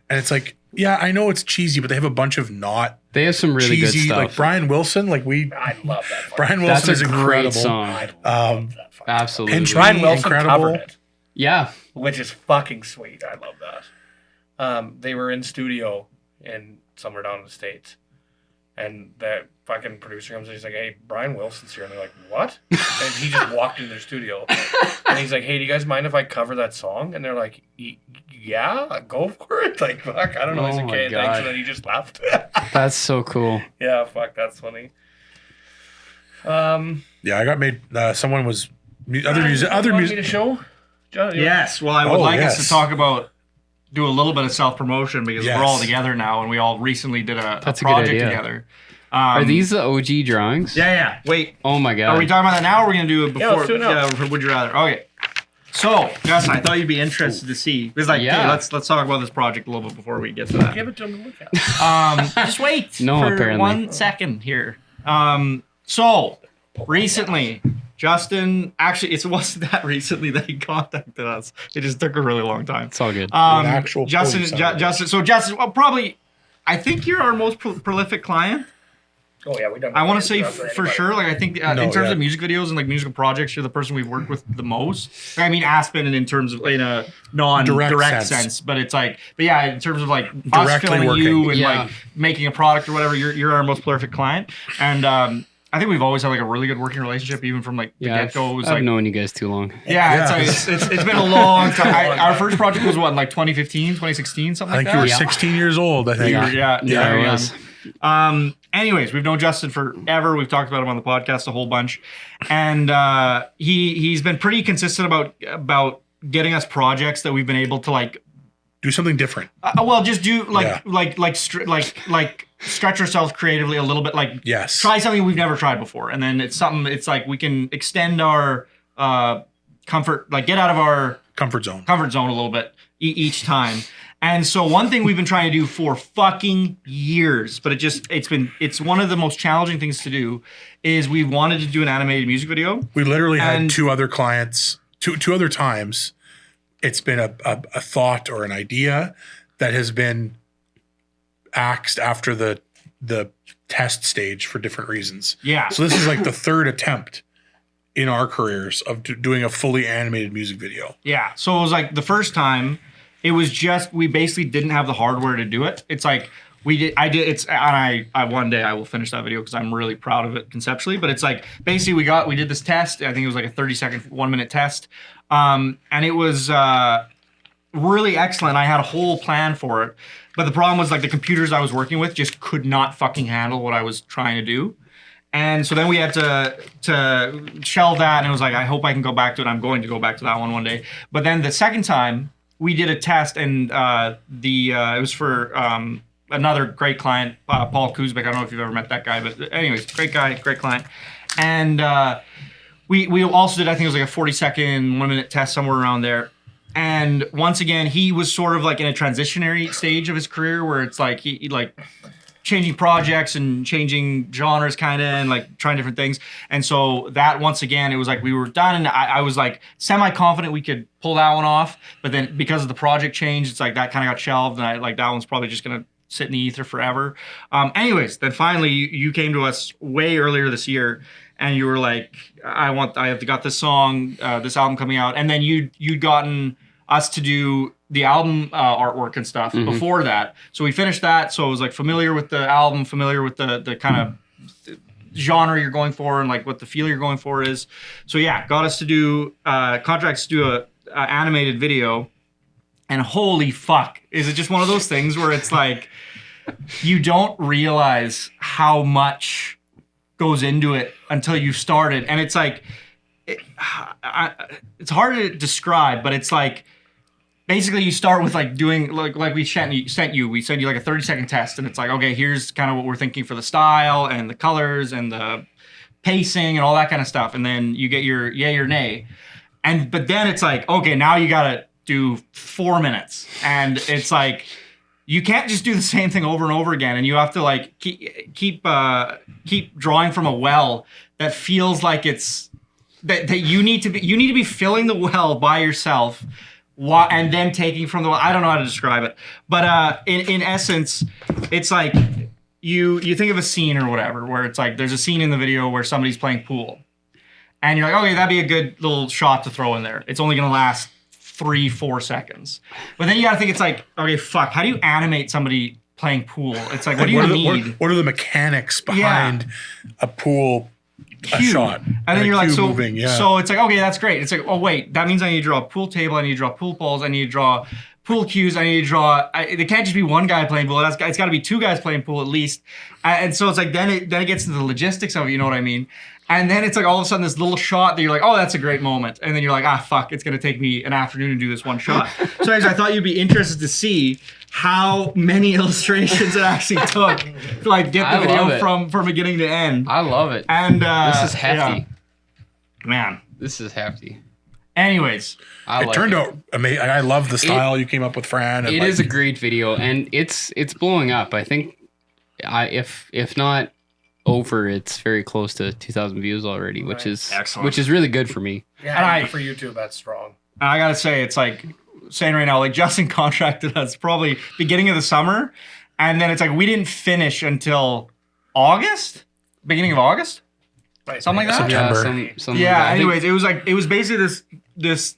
And it's like, yeah, I know it's cheesy, but they have a bunch of not They have some really cheesy, good stuff. like Brian Wilson. Like I love that. Brian Wilson That's is a great incredible. song. I love that. Absolutely. And Brian Wilson incredible. covered it, Yeah. which is fucking sweet. I love that. They were in studio in somewhere down in the States, and the fucking producer comes in. He's like, "Hey, Brian Wilson's here," and they're like, "What?" And he just walked into their studio, and he's like, "Hey, do you guys mind if I cover that song?" And they're like, "Yeah, go for it." Like, fuck, I don't know. He's Oh like, my "Okay, God. thanks," and then he just left. That's so cool. Yeah, fuck, that's funny. Yeah, I got made. Someone was other music. Want me to show? John, yes. Well, I would like us to talk about, do a little bit of self-promotion because we're all together now and we all recently did a That's a good project idea. together. Are these the OG drawings? Yeah. Wait. Oh my God. Are we talking about that now or are we going to do it before? let's do it now. Yeah, would you rather? Okay. So, Justin, I thought you'd be interested to see. Because, like, hey, let's talk about this project a little bit before we get to that. Give it to him to look at. Just wait No, for apparently. 1 second here. So, recently, Justin, actually, it wasn't that recently that he contacted us. It just took a really long time. It's all good. actual Justin, police well, probably, I think you're our most prolific client. Oh yeah, we done. I want to say for sure, like I think in terms of music videos and like musical projects, you're the person we've worked with the most. I mean, Aspen, and in terms of in a non-direct sense, but it's like, but yeah, in terms of like us Directly filming working. you and Yeah. like making a product or whatever, you're our most prolific client, and I think we've always had like a really good working relationship, even from like the get-go. It was I've like, known you guys too long. yeah, it's been a long time. Our first project was what, like 2015, 2016, something I like think that. you were 16 years old. I think. Yeah, I young. was. Anyways, we've known Justin forever. We've talked about him on the podcast a whole bunch, and he's been pretty consistent about getting us projects that we've been able to like Do something different. well, just do like stretch ourselves creatively a little bit. Like Yes. try something we've never tried before, and then it's something. It's like we can extend our comfort, like get out of our Comfort zone. a little bit each time. And so one thing we've been trying to do for fucking years, but it's one of the most challenging things to do, is we wanted to do an animated music video. We literally had And- two other clients, two other times. It's been a thought or an idea that has been axed after the test stage for different reasons. Yeah. So this is like the third attempt in our careers of doing a fully animated music video. Yeah. So it was like the first time, it was just, we basically didn't have the hardware to do it. It's like I one day I will finish that video because I'm really proud of it conceptually, but it's like basically we did this test. I think it was like a 30-second, 1-minute test. And it was really excellent. I had a whole plan for it, but the problem was like the computers I was working with just could not fucking handle what I was trying to do. And so then we had to shelve that, and it was like, I hope I can go back to it. I'm going to go back to that one day. But then the second time we did a test, and it was for another great client, Paul Kuzbek. I don't know if you've ever met that guy, but anyways, great guy, great client. And we also did, I think it was like a 40-second, 1-minute test somewhere around there. And once again, he was sort of like in a transitionary stage of his career where it's like he like changing projects and changing genres kind of, and like trying different things. And so that, once again, it was like we were done, and I was like semi-confident we could pull that one off. But then because of the project change, it's like that kind of got shelved, and I like that one's probably just gonna sit in the ether forever. Anyways, then finally you came to us way earlier this year, and you were like, I have got this song, this album coming out, and then you'd gotten us to do the album artwork and stuff before that. So we finished that. So I was like familiar with the album, familiar with the kind of genre you're going for and like what the feel you're going for is. So yeah, got us to do contracts to do a animated video. And holy fuck, is it just one of those things where it's like you don't realize how much goes into it until you started. And it's like it's hard to describe, but it's like basically you start with like doing like we sent you like a 30-second test, and it's like, okay, here's kind of what we're thinking for the style and the colors and the pacing and all that kind of stuff, and then you get your yay or nay, but then it's like, okay, now you gotta do 4 minutes, and it's like you can't just do the same thing over and over again, and you have to like keep drawing from a well that feels like it's that you need to be filling the well by yourself. And then taking from the well. I don't know how to describe it, but in essence, it's like you think of a scene or whatever where it's like there's a scene in the video where somebody's playing pool, and you're like, okay, that'd be a good little shot to throw in there. It's only gonna last 3-4 seconds, but then you gotta think, it's like, okay, fuck, how do you animate somebody playing pool? It's like, what do you need? What are the mechanics behind a pool? A shot, and then you're like, so moving, so it's like, okay, that's great. It's like, oh wait, that means I need to draw a pool table, I need to draw pool balls, I need to draw pool cues, I need to draw. It can't just be one guy playing pool. It's got to be 2 guys playing pool at least. And so it's like then it gets into the logistics of it. You know what I mean? And then it's like all of a sudden this little shot that you're like, oh, that's a great moment. And then you're like, fuck, it's gonna take me an afternoon to do this one shot. So I thought you'd be interested to see how many illustrations it actually took to like get the video from beginning to end. I love it. And this is hefty. Yeah. Man. This is hefty. Anyways. It turned out amazing. I love the style you came up with, Fran. It is a great video, and it's blowing up. I think if not over, it's very close to 2,000 views already, which is excellent. Which is really good for me. Yeah, and for YouTube, that's strong. I gotta say, it's like saying right now, like Justin contracted us probably beginning of the summer, and then it's like we didn't finish until beginning of August, right, something like that. September. Yeah. Anyways, it was basically this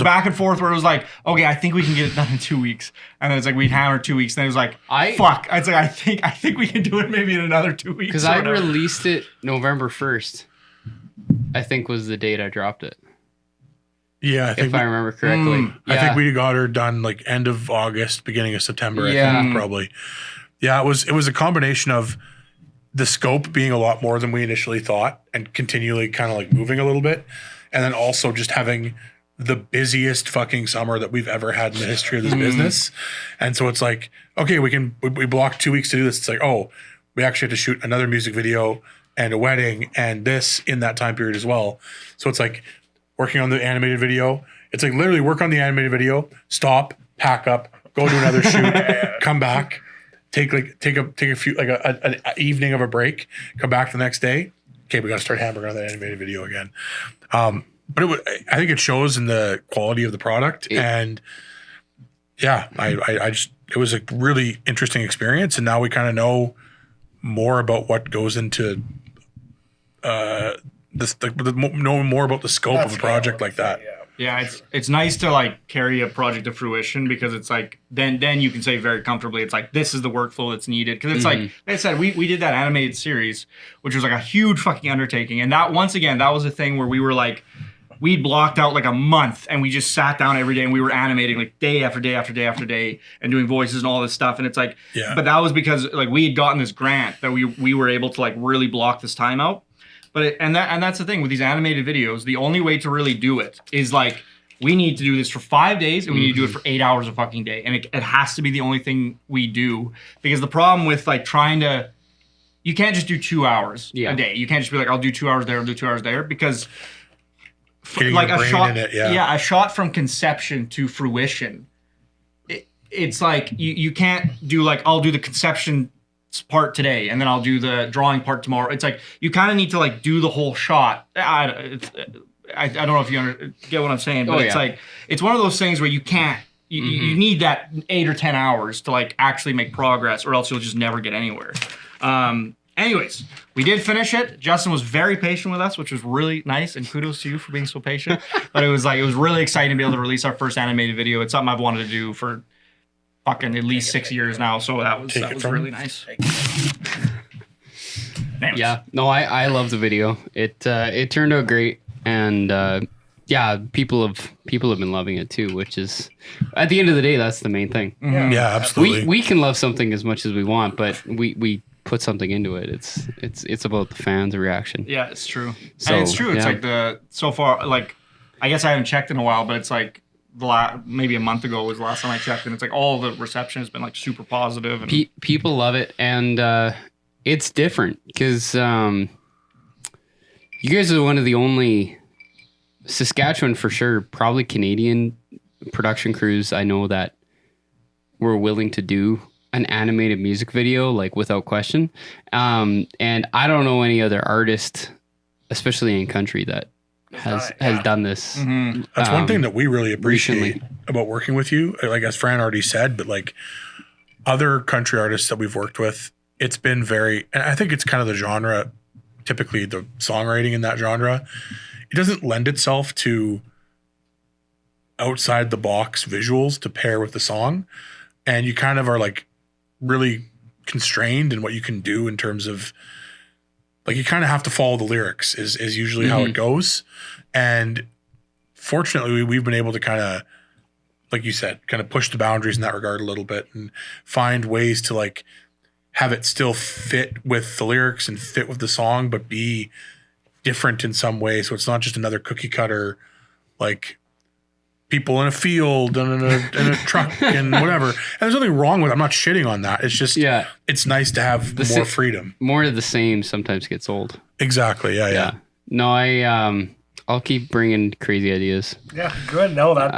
back and forth where it was like, okay, I think we can get it done in 2 weeks, and then it's like we'd hammer 2 weeks, and then it was like, fuck. It's like I think we can do it maybe in another 2 weeks. Because I released it November 1st, I think was the date I dropped it. Yeah, I think if I remember correctly. I think we got her done like end of August, beginning of September. I think probably. Yeah, it was a combination of the scope being a lot more than we initially thought, and continually kind of like moving a little bit, and then also just having the busiest fucking summer that we've ever had in the history of this business. And so it's like, okay, we blocked 2 weeks to do this. It's like, oh, we actually have to shoot another music video and a wedding and this in that time period as well. So it's like working on the animated video. It's like literally work on the animated video, stop, pack up, go do another shoot, come back, take a few, like an evening of a break, come back the next day. Okay, we got to start hammering on that animated video again. But I think it shows in the quality of the product, and yeah, it was a really interesting experience, and now we kind of know more about what goes into know more about the scope of a project like that. Yeah, it's nice to like carry a project to fruition, because it's like then you can say very comfortably, it's like this is the workflow that's needed, because it's like I said, we did that animated series, which was like a huge fucking undertaking, and that once again that was a thing where we were like, we blocked out like a month, and we just sat down every day and we were animating like day after day after day after day and doing voices and all this stuff. And it's like, but that was because like we had gotten this grant that we were able to like really block this time out. But and that's the thing with these animated videos. The only way to really do it is like, we need to do this for 5 days, and we need to do it for 8 hours a fucking day. And it has to be the only thing we do, because the problem with like you can't just do 2 hours a day. You can't just be like, I'll do 2 hours there, I'll do 2 hours there, because like a shot, a shot from conception to fruition, it's like you can't do like, I'll do the conception part today and then I'll do the drawing part tomorrow. It's like you kind of need to like do the whole shot. I don't know if you get what I'm saying, but it's like it's one of those things where you can't You need that 8 or 10 hours to like actually make progress, or else you'll just never get anywhere. Anyways, we did finish it. Justin was very patient with us, which was really nice, and kudos to you for being so patient. But it was really exciting to be able to release our first animated video. It's something I've wanted to do for fucking at least 6 years now, so that was really nice. Yeah, no, I love the video. It turned out great, and yeah, people have been loving it too, which is at the end of the day, that's the main thing. Yeah, absolutely. We can love something as much as we want, but we put something into it. It's about the fans' reaction. Yeah, it's true. So, and it's true. It's like so far, like, I guess I haven't checked in a while, but it's like maybe a month ago was the last time I checked, and it's like all the reception has been like super positive. And people love it, and it's different because you guys are one of the only Saskatchewan, for sure, probably Canadian production crews I know that were willing to do an animated music video, like, without question. And I don't know any other artist, especially in country, that has done this. That's one thing that we really appreciate recently about working with you. Like, as Fran already said, but like other country artists that we've worked with, it's been very, and I think it's kind of the genre, typically the songwriting in that genre, it doesn't lend itself to outside the box visuals to pair with the song. And you kind of are like really constrained in what you can do in terms of, like, you kind of have to follow the lyrics is usually how it goes. And fortunately, we've been able to kind of, like you said, kind of push the boundaries in that regard a little bit and find ways to like have it still fit with the lyrics and fit with the song, but be different in some way. So it's not just another cookie cutter, like, people in a field and in a truck and whatever. And there's nothing wrong with it. I'm not shitting on that. It's just, it's nice to have more freedom. More of the same sometimes gets old. Exactly. Yeah. No, I'll keep bringing crazy ideas. Yeah, good. No, that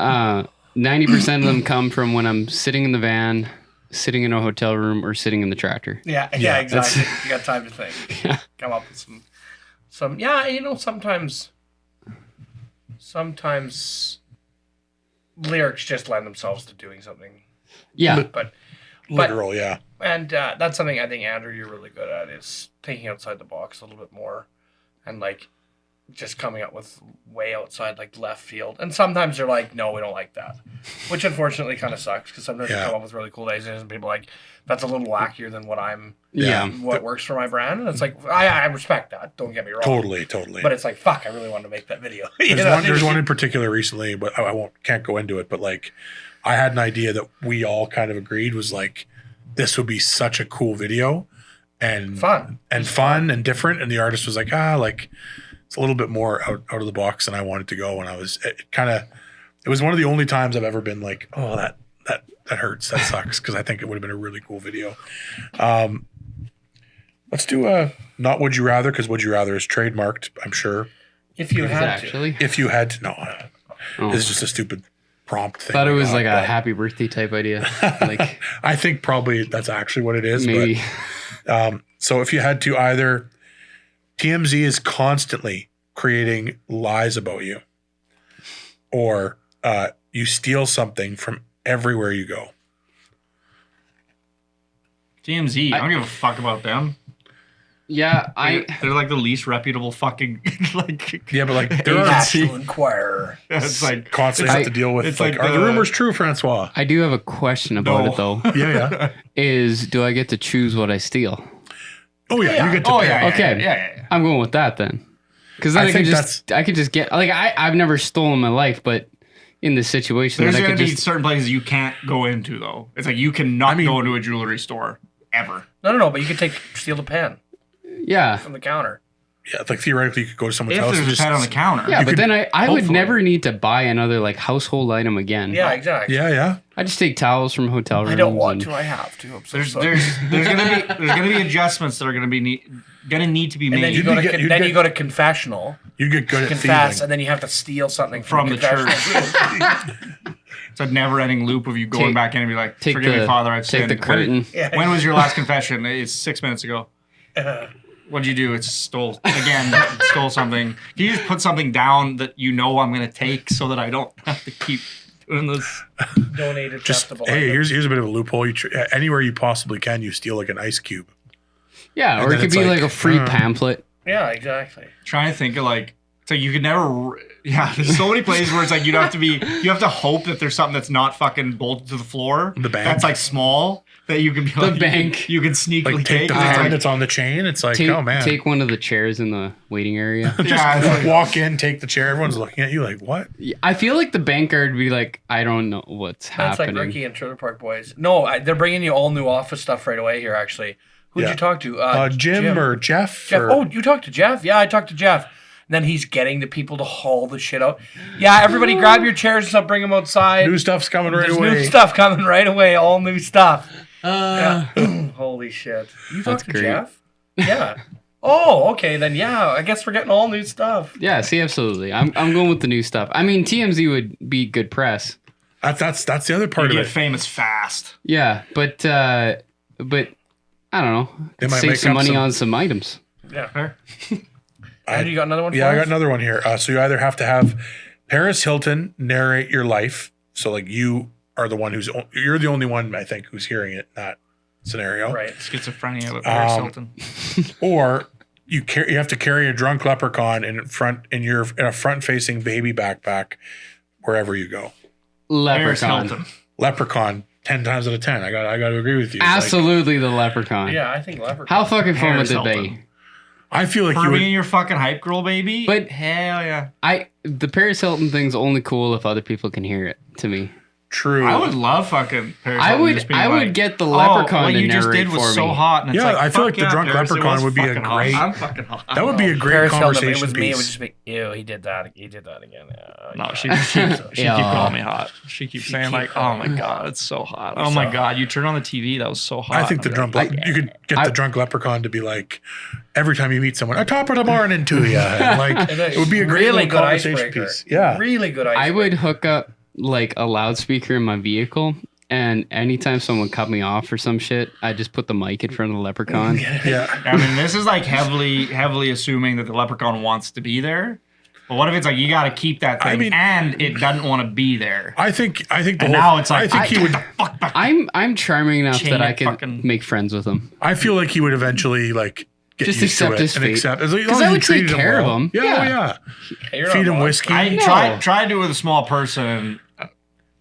90% of them come from when I'm sitting in the van, sitting in a hotel room, or sitting in the tractor. Yeah, exactly. You got time to think. Yeah. Come up with some. Yeah, you know, sometimes lyrics just lend themselves to doing something. Yeah, but literal. Yeah, and that's something I think, Andrew, you're really good at, is thinking outside the box a little bit more, and like just coming up with way outside, like, left field. And sometimes they're like, no, we don't like that, which unfortunately kind of sucks, because sometimes you come up with really cool ideas and people are like, that's a little wackier than what I'm. What works for my brand. And it's like, I respect that. Don't get me wrong. Totally. But it's like, fuck, I really wanted to make that video. There's one in particular recently, but I can't go into it. But like, I had an idea that we all kind of agreed was like, this would be such a cool video and fun and different. And the artist was like, like, it's a little bit more out of the box than I wanted to go. And it was one of the only times I've ever been like, oh, that hurts. That sucks. Because I think it would have been a really cool video. Let's do a not Would You Rather, because Would You Rather is trademarked, I'm sure. If you had to. No. This is just a stupid prompt thing. Thought it was like a happy birthday type idea. Like, I think probably that's actually what it is. Maybe. But, so if you had to, either TMZ is constantly creating lies about you, or you steal something from everywhere you go. TMZ, I don't give a fuck about them. Yeah, they're like the least reputable fucking like. Yeah, but like they're National Enquirer. It's like constantly have to deal with. It's like, are the rumors true, Francois? I do have a question about it though. Yeah. Do I get to choose what I steal? Oh yeah, you get to pick. Okay. Yeah. I'm going with that then. Because then I could just get, like, I've never stolen in my life, but in this situation, there's going to be certain places you can't go into though. It's like you cannot go into a jewelry store ever. No, but you could steal the pen. Yeah. From the counter. Yeah, like theoretically you could go to someone's house and just pen on the counter. Yeah, but then I would never need to buy another like household item again. Yeah, exactly. Yeah. I just take towels from hotel rooms. I don't want to. I have to. There's gonna be adjustments that are gonna need to be made. And then you go to confessional. You get good at confess, thieving. and then you have to steal something from the church. It's a never-ending loop of you going back in and be like, "Forgive me, Father, I've sinned." Take the curtain. When was your last confession? It's 6 minutes ago. What'd you do? It's stole something. Can you just put something down that you know I'm going to take so that I don't have to keep doing this. Donated Just theft of hey, items. here's a bit of a loophole. Anywhere you possibly can, you steal like an ice cube. Yeah, And or it then could it's be like, like a free pamphlet. Yeah, exactly. Trying to think of like, it's like you could never. Yeah, there's so many places where it's like you have to hope that there's something that's not fucking bolted to the floor. The bank. That's like small that you can be The like, bank. You can sneakily Like take the It's pen like- that's on the chain. It's like, Take, oh man. take one of the chairs in the waiting area. yeah, it's like- Walk in, take the chair. Everyone's looking at you like, what? I feel like the bank guard would be like, I don't know what's That's happening. like Ricky and Trailer Park Boys. No, they're bringing you all new office stuff right away here, actually. Who'd Yeah. you talk to? Jim or Jeff? Jeff. Or, Oh, you talked to Jeff? Yeah, I talked to Jeff. And then he's getting the people to haul the shit out. Yeah, everybody grab your chairs and stuff, bring them outside. new stuff's coming right There's away. new stuff coming right away. All new stuff. Uh, Yeah. Holy shit. You That's talked to great. Jeff? Yeah. Oh, okay. Then, yeah, I guess we're getting all new stuff. yeah, see, absolutely. I'm going with the new stuff. I mean, TMZ would be good press. That's the other part you of get it. famous fast. Yeah, but I don't know. They might Save make some up money some- on some items. Yeah. Fair. And you got another one for Yeah, I got us? another one here. So you either have to have Paris Hilton narrate your life. So like you are the one you're the only one I think who's hearing it in that scenario. Right. Schizophrenia with Paris Hilton. Or you have to carry a drunk leprechaun in a front facing baby backpack wherever you go. Paris Leprechaun. Hilton. Leprechaun 10 times out of 10. I got to agree with you. Like, Absolutely the leprechaun. Yeah, I think leprechaun. How fucking fun would Paris it be? Hilton. I feel like For you would. being your fucking hype girl, baby. But- hell yeah. The Paris Hilton thing's only cool if other people can hear it, to me. True. I would love fucking Paris I Hilton would just being I like, would get the oh, leprechaun what to you just narrate did was for so me. hot. And it's Yeah, like, I feel fuck like the yeah, drunk Paris, it leprechaun was would be a fucking hot. great- I'm fucking hot. That would be a great Paris Hilton, if it conversation was me, it would piece. just be, ew, he did that again. No, she keep Yeah. calling me hot. She keeps saying keep like, "Oh calling my me god, it's so hot. Oh my god, you turn on the TV, that was so hot." I think the I'm drunk like, you could get the drunk leprechaun to be like every time you meet someone, "I top of the morning to you." And like it would be a great really little good conversation icebreaker. piece. Yeah. Really good icebreaker. I would hook up like a loudspeaker in my vehicle, and anytime someone cut me off or some shit, I just put the mic in front of the leprechaun. Yeah. I mean, this is like heavily assuming that the leprechaun wants to be there. But what if it's like you got to keep that thing I mean- and it doesn't want to be there? I think the And whole, now it's like, I think he would fuck back. I'm charming enough Chain that I it could fucking- make friends with him. I feel like he would eventually like get Just used to accept it his and fate. accept as long as 'Cause you I would take treated care of well. him. Yeah, Yeah. oh, yeah. Hey, you're Feed not him wrong. whiskey. I No. try to do it with a small person.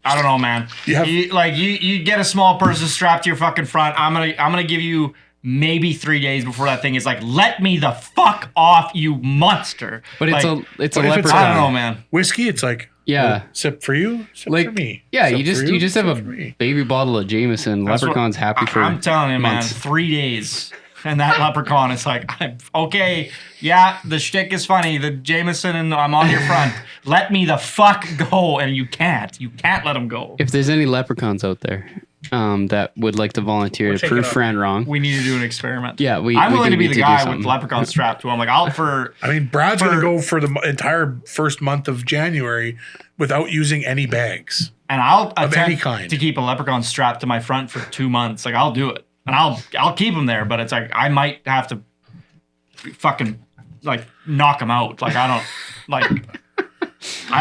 I don't know, man. You have- You get a small person strapped to your fucking front. I'm gonna give you maybe 3 days before that thing is like, let me the fuck off, you monster. But it's Like, a but if leprechaun. it's- I don't know, man. Whiskey, it's like Yeah. sip for you, sip Like for me. yeah, Sip you for just have sip a for me. baby bottle of Jameson. That's what- Leprechaun's happy for I'm telling you, man, months. 3 days. And that leprechaun is like, okay, yeah, the shtick is funny. The Jameson and I'm on your front. Let me the fuck go. And you can't. You can't let him go. If there's any leprechauns out there that would like to volunteer We'll to check prove it out. Fran wrong, We need to do an experiment. yeah, I'm we willing do to be need the do guy with something. the leprechaun strapped to him. Like, I'll for I mean, Brad's going to For- go for the entire first month of January without using any bags. and I'll Of any attempt kind. to keep a leprechaun strapped to my front for 2 months. Like, I'll do it. And I'll keep him there, but it's like I might have to fucking like knock him out. Like, I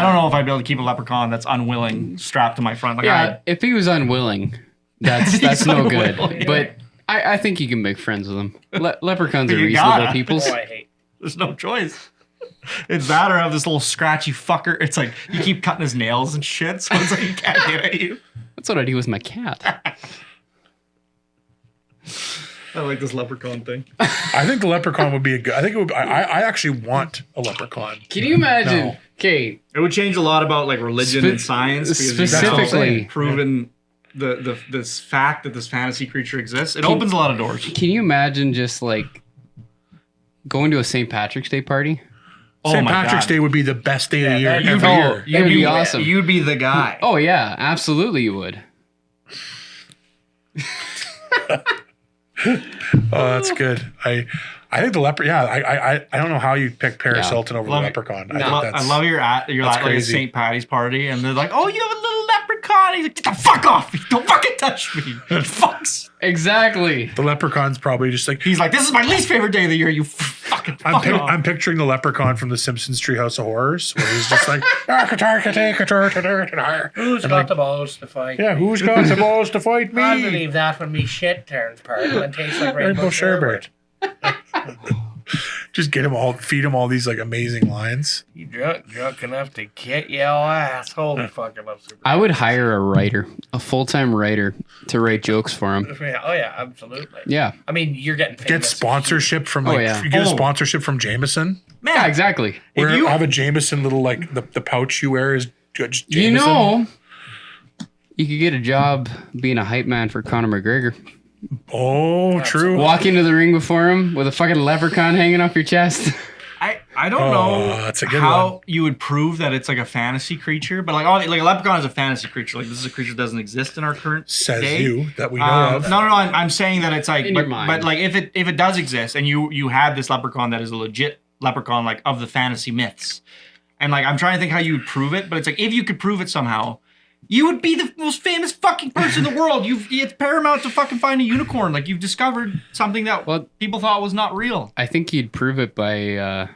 don't know if I'd be able to keep a leprechaun that's unwilling strapped to my front. Like, Yeah, if he was unwilling, that's no good. unwilling. But I think you can make friends with him. Leprechauns are You reasonable gotta. people. Oh, I hate. there's no choice. It's that or have this little scratchy fucker. It's like you keep cutting his nails and shit, so it's like he can't get at you. That's what I do with my cat. I like this leprechaun thing. I think the leprechaun would be a good. I think it would. I actually want a leprechaun. Can you imagine? No. Okay, It would change a lot about like religion Spe- and science because specifically- you've proven this fact that this fantasy creature exists. It opens a lot of doors. can you imagine just like going to a St. Patrick's Day party? St. my Patrick's God. Day would be the best day of the year that'd every be- year. You'd be awesome. You'd be the guy. Oh yeah, absolutely you would. Oh, that's good. I think the leper. Yeah, I don't know how you pick Paris Yeah. Hilton over the Love it. leprechaun. I I, think lo- that's. I love you're at that's like a crazy. St. Patty's party and they're like, oh, you have a little leprechaun. He's like, get the fuck off me. Don't fucking touch me. Fucks. Exactly. The leprechaun's probably just like He's like, this is my least favorite day of the year, you fuck. fucking fuck off. I'm picturing the leprechaun from the Simpsons Treehouse of Horrors, where he's just like, Who's got the balls to fight? yeah, who's got the balls to fight me? I believe that when me shit turns purple and tastes like rainbow sherbet. Just feed him all these like amazing lines. You drunk enough to get your ass. Holy fucking love Super. I would hire a writer, a full-time writer, to write jokes for him. Oh yeah, absolutely. Yeah. I mean, you're getting famous. Get sponsorship from like yeah. you get a sponsorship from Jameson. Man, Yeah, exactly. Where you- I have a Jameson little like the pouch you wear is just Jameson. You know, you could get a job being a hype man for Conor McGregor. Oh, true. Walk into the ring before him with a fucking leprechaun hanging off your chest. I don't know that's a good how one. you would prove that it's like a fantasy creature, but like a leprechaun is a fantasy creature. Like this is a creature that doesn't exist in our current Says day. you that we know of. No. I'm saying that it's like, In your mind. but like if it does exist, and you had this leprechaun that is a legit leprechaun, like of the fantasy myths, and like I'm trying to think how you would prove it, but it's like if you could prove it somehow, you would be the most famous fucking person in the world. It's paramount to fucking find a unicorn. Like you've discovered something that people thought was not real. I think you'd prove it by,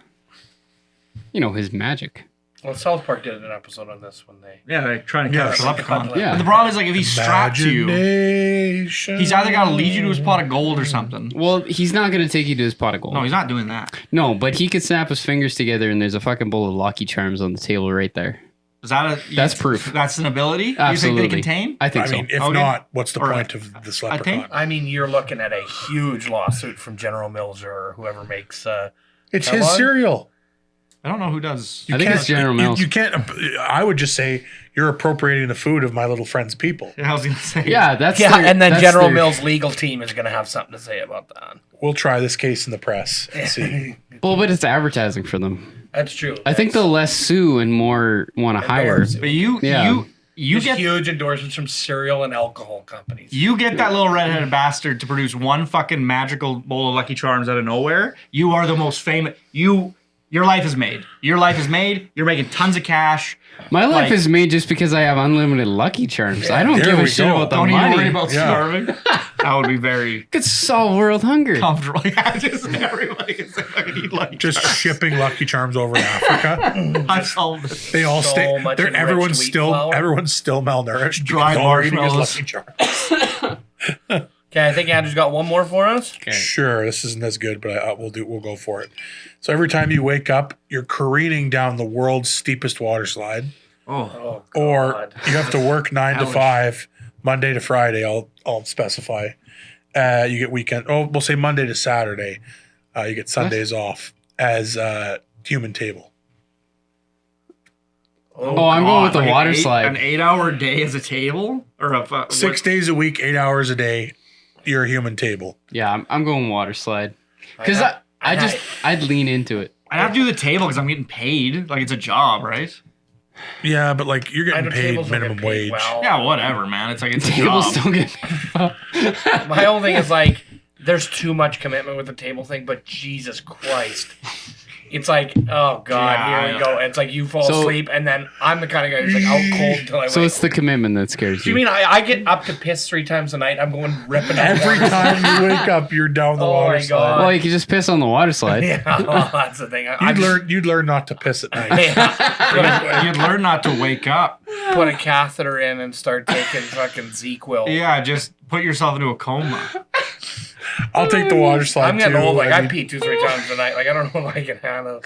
his magic. Well, South Park did an episode on this when they. Yeah, like trying to catch a leprechaun. Yeah. But the problem is like if he's strapped to you, Imagination. he's either got to lead you to his pot of gold or something. Well, he's not going to take you to his pot of gold. No, he's not doing that. No, but he could snap his fingers together and there's a fucking bowl of Lucky Charms on the table right there. Is that That's proof. That's an ability Absolutely. you think they contain? I think I so. mean, if Okay. not, what's the Or point of this I leprechaun? think- I mean, you're looking at a huge lawsuit from General Mills or whoever makes. It's his Kellogg? cereal. I don't know who does. I think it's General Mills. You can't. I would just say you're appropriating the food of my little friend's people. I was gonna say. Yeah, that's Yeah, their- and then that's General their- Mills' legal team is going to have something to say about that. We'll try this case in the press and see. Well, but it's advertising for them. That's true. I think they'll less sue and more want to hire. Endorse. But you There's get huge endorsements from cereal and alcohol companies. you get that little redheaded bastard to produce one fucking magical bowl of Lucky Charms out of nowhere. You are the most famous. Your life is made. Your life is made. You're making tons of cash. My life Like- is made just because I have unlimited Lucky Charms. I don't there give a we shit go. about the Don't even worry money. about starving. That would be very Could solve world hunger. comfortable. Yeah, just everybody can say fucking eat Lucky Just Charms. shipping Lucky Charms over to Africa. I solved it. They all So stay. much They're, enriched everyone's wheat still flour. everyone's still malnourished. Dried because all they're eating is marshmallows. Lucky Charms. Okay, I think Andrew's got one more for us. Sure, this isn't as good, but we'll go for it. So every time you wake up, you're careening down the world's steepest water slide, Oh, Oh, or God. you have to work 9 to Ouch. 5, Monday to Friday. I'll specify. You get weekend. Oh, we'll say Monday to Saturday. You get Sundays off as human table. Oh, I'm going with the like water an slide. An 8-hour day as a table, or a 6 days a week, 8 hours a day. You're a human table. Yeah, I'm going water slide. Because I- I'd lean into it. I'd have to do the table because I'm getting paid. Like it's a job, right? Yeah, but like you're I getting know paid tables don't minimum get paid wage. well. Yeah, whatever, man. It's like it's a Tables job. don't get. My whole thing is like, there's too much commitment with the table thing, but Jesus Christ. It's like, oh God, Yeah, here we I go. It's like you fall So- asleep, and then I'm the kind of guy who's like out cold until I So wake. it's the commitment that scares Do you. you mean I get up to piss 3 times a night? I'm going ripping out Every water. time you wake up, you're down the Oh water my slide. God. Well, you could just piss on the water slide. Yeah, well, that's the thing. You'd learn not to piss at night. You'd learn not to wake up. Put a catheter in and start taking fucking Z-Quil. Yeah, just put yourself into a coma. I'll take the water slide I'm getting too. old. Like I mean, pee 2-3 times a night. Like I don't know if I can handle.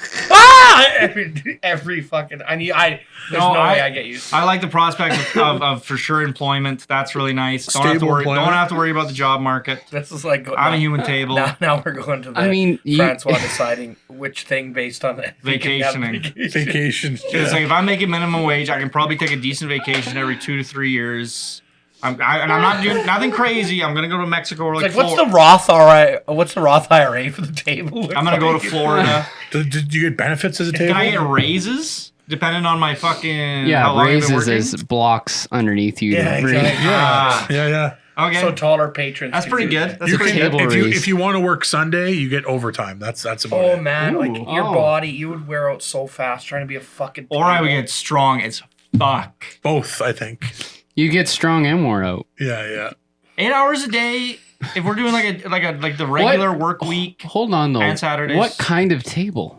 Every fucking. There's no way I get used to. I like the prospect of for sure employment. That's really nice. Don't have to Stable worry. employment. Don't have to worry about the job market. This is like. I'm a human table. Now we're going to the. I mean, Francois deciding which thing based on the Vacationing. vacation. It's like if I'm making minimum wage, I can probably take a decent vacation every 2 to 3 years. And I'm not doing nothing crazy. I'm gonna go to Mexico or Like what's the Roth IRA? What's the Roth IRA for the table? I'm gonna go to Florida. Did you get benefits as a table? Can I get raises depending on my fucking Yeah, how long I've been raises working? as blocks underneath you. Yeah, to bring- exactly. Ah, Yeah. okay. So taller patrons. That's can pretty do good. that. That's You pretty can, good. Table raise. if you want to work Sunday, you get overtime. That's about Oh it. man, like Ooh. your Oh. body, you would wear out so fast trying to be a fucking. Or I would table. get strong as fuck. Both, I think. You get strong and wore out. Yeah. 8 hours a day if we're doing like the regular work week Hold on though. and Saturdays. What kind of table?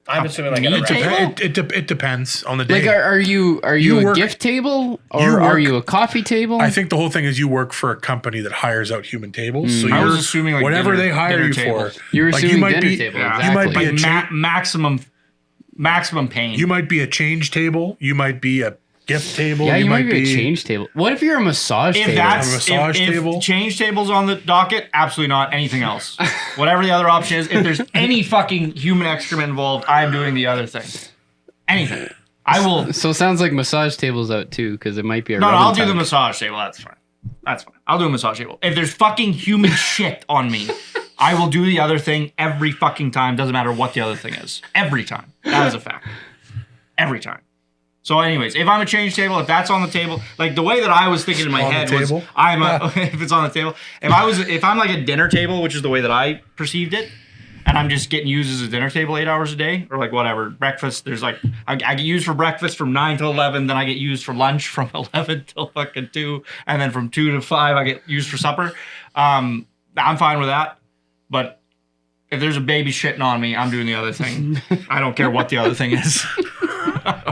I'm assuming like meat a table? It depends on the day. Like, are you You a work- gift table or you are work- you a coffee table? I think the whole thing is you work for a company that hires out human tables. So I you're was assuming, like, whatever dinner- they hire dinner you tables. for. You're like, assuming you might dinner be, table. Yeah. You might Exactly. be Like a maximum pain. You might be a change table. You might be a gift table. Yeah, you might be a change table. What if you're a massage If table? that's A massage if table? change tables on the docket, absolutely not. Anything else, whatever the other option is. If there's any fucking human excrement involved, I'm doing the other thing. Anything, I will. So it sounds like massage tables out too, because it might be a No, rubbing I'll do the tug. massage table. That's fine. That's fine. I'll do a massage table. If there's fucking human shit on me, I will do the other thing every fucking time. Doesn't matter what the other thing is. Every time. That is a fact. Every time. So, anyways, if I'm a change table, if that's on the table, like the way that I was thinking in my On the head was, table? if it's on the table, if I'm like a dinner table, which is the way that I perceived it, and I'm just getting used as a dinner table 8 hours a day, or like whatever breakfast. There's like I get used for breakfast from 9 to 11, then I get used for lunch from 11 till fucking 2, and then from 2 to 5 I get used for supper. I'm fine with that, but if there's a baby shitting on me, I'm doing the other thing. I don't care what the other thing is.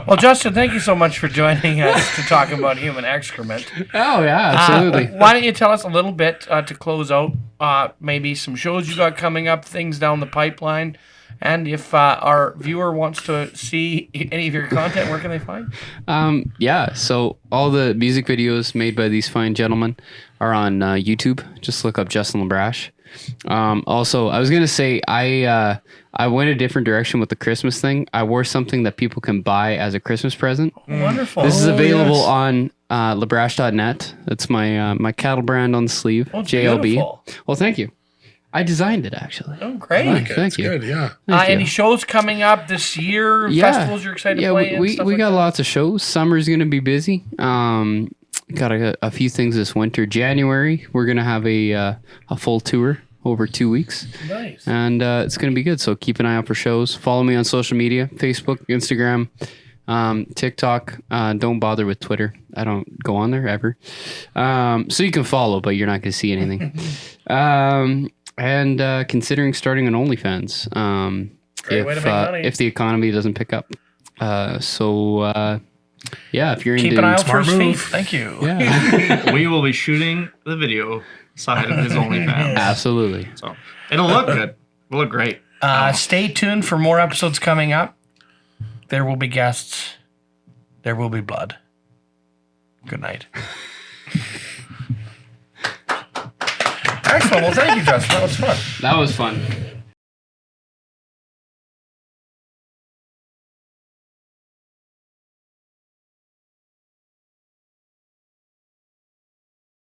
Well, Justin, thank you so much for joining us to talk about human excrement. Oh yeah, absolutely. Why don't you tell us a little bit to close out, maybe some shows you got coming up, things down the pipeline, and if our viewer wants to see any of your content, where can they find? Yeah, so all the music videos made by these fine gentlemen are on YouTube. Just look up Justin LaBrash. Also, I was gonna say I went a different direction with the Christmas thing. I wore something that people can buy as a Christmas present. Wonderful. This is available on labrash.net. That's my cattle brand on the sleeve. Oh, it's JLB. beautiful. Well, thank you. I designed it actually. Oh, great. Thank It's you. good, yeah. Thank you. Any shows coming up this year? Festivals you're excited to play in? we stuff we like got that? lots of shows. Summer's gonna be busy. Got a few things this winter. January we're gonna have a full tour over 2 weeks. Nice. And it's going to be good. So keep an eye out for shows. Follow me on social media, Facebook, Instagram, TikTok. Don't bother with Twitter. I don't go on there ever. So you can follow, but you're not going to see anything. And considering starting an OnlyFans Great way to make money. if the economy doesn't pick up. Yeah, if you're Keep into an eye out for smart his feet. move. Thank you. Yeah, We will be shooting the video side of his OnlyFans. absolutely. So it'll look good. It'll look great. Stay tuned for more episodes coming up. There will be guests. There will be blood. Good night. Excellent. Well, thank you, Justin. That was fun. That was fun.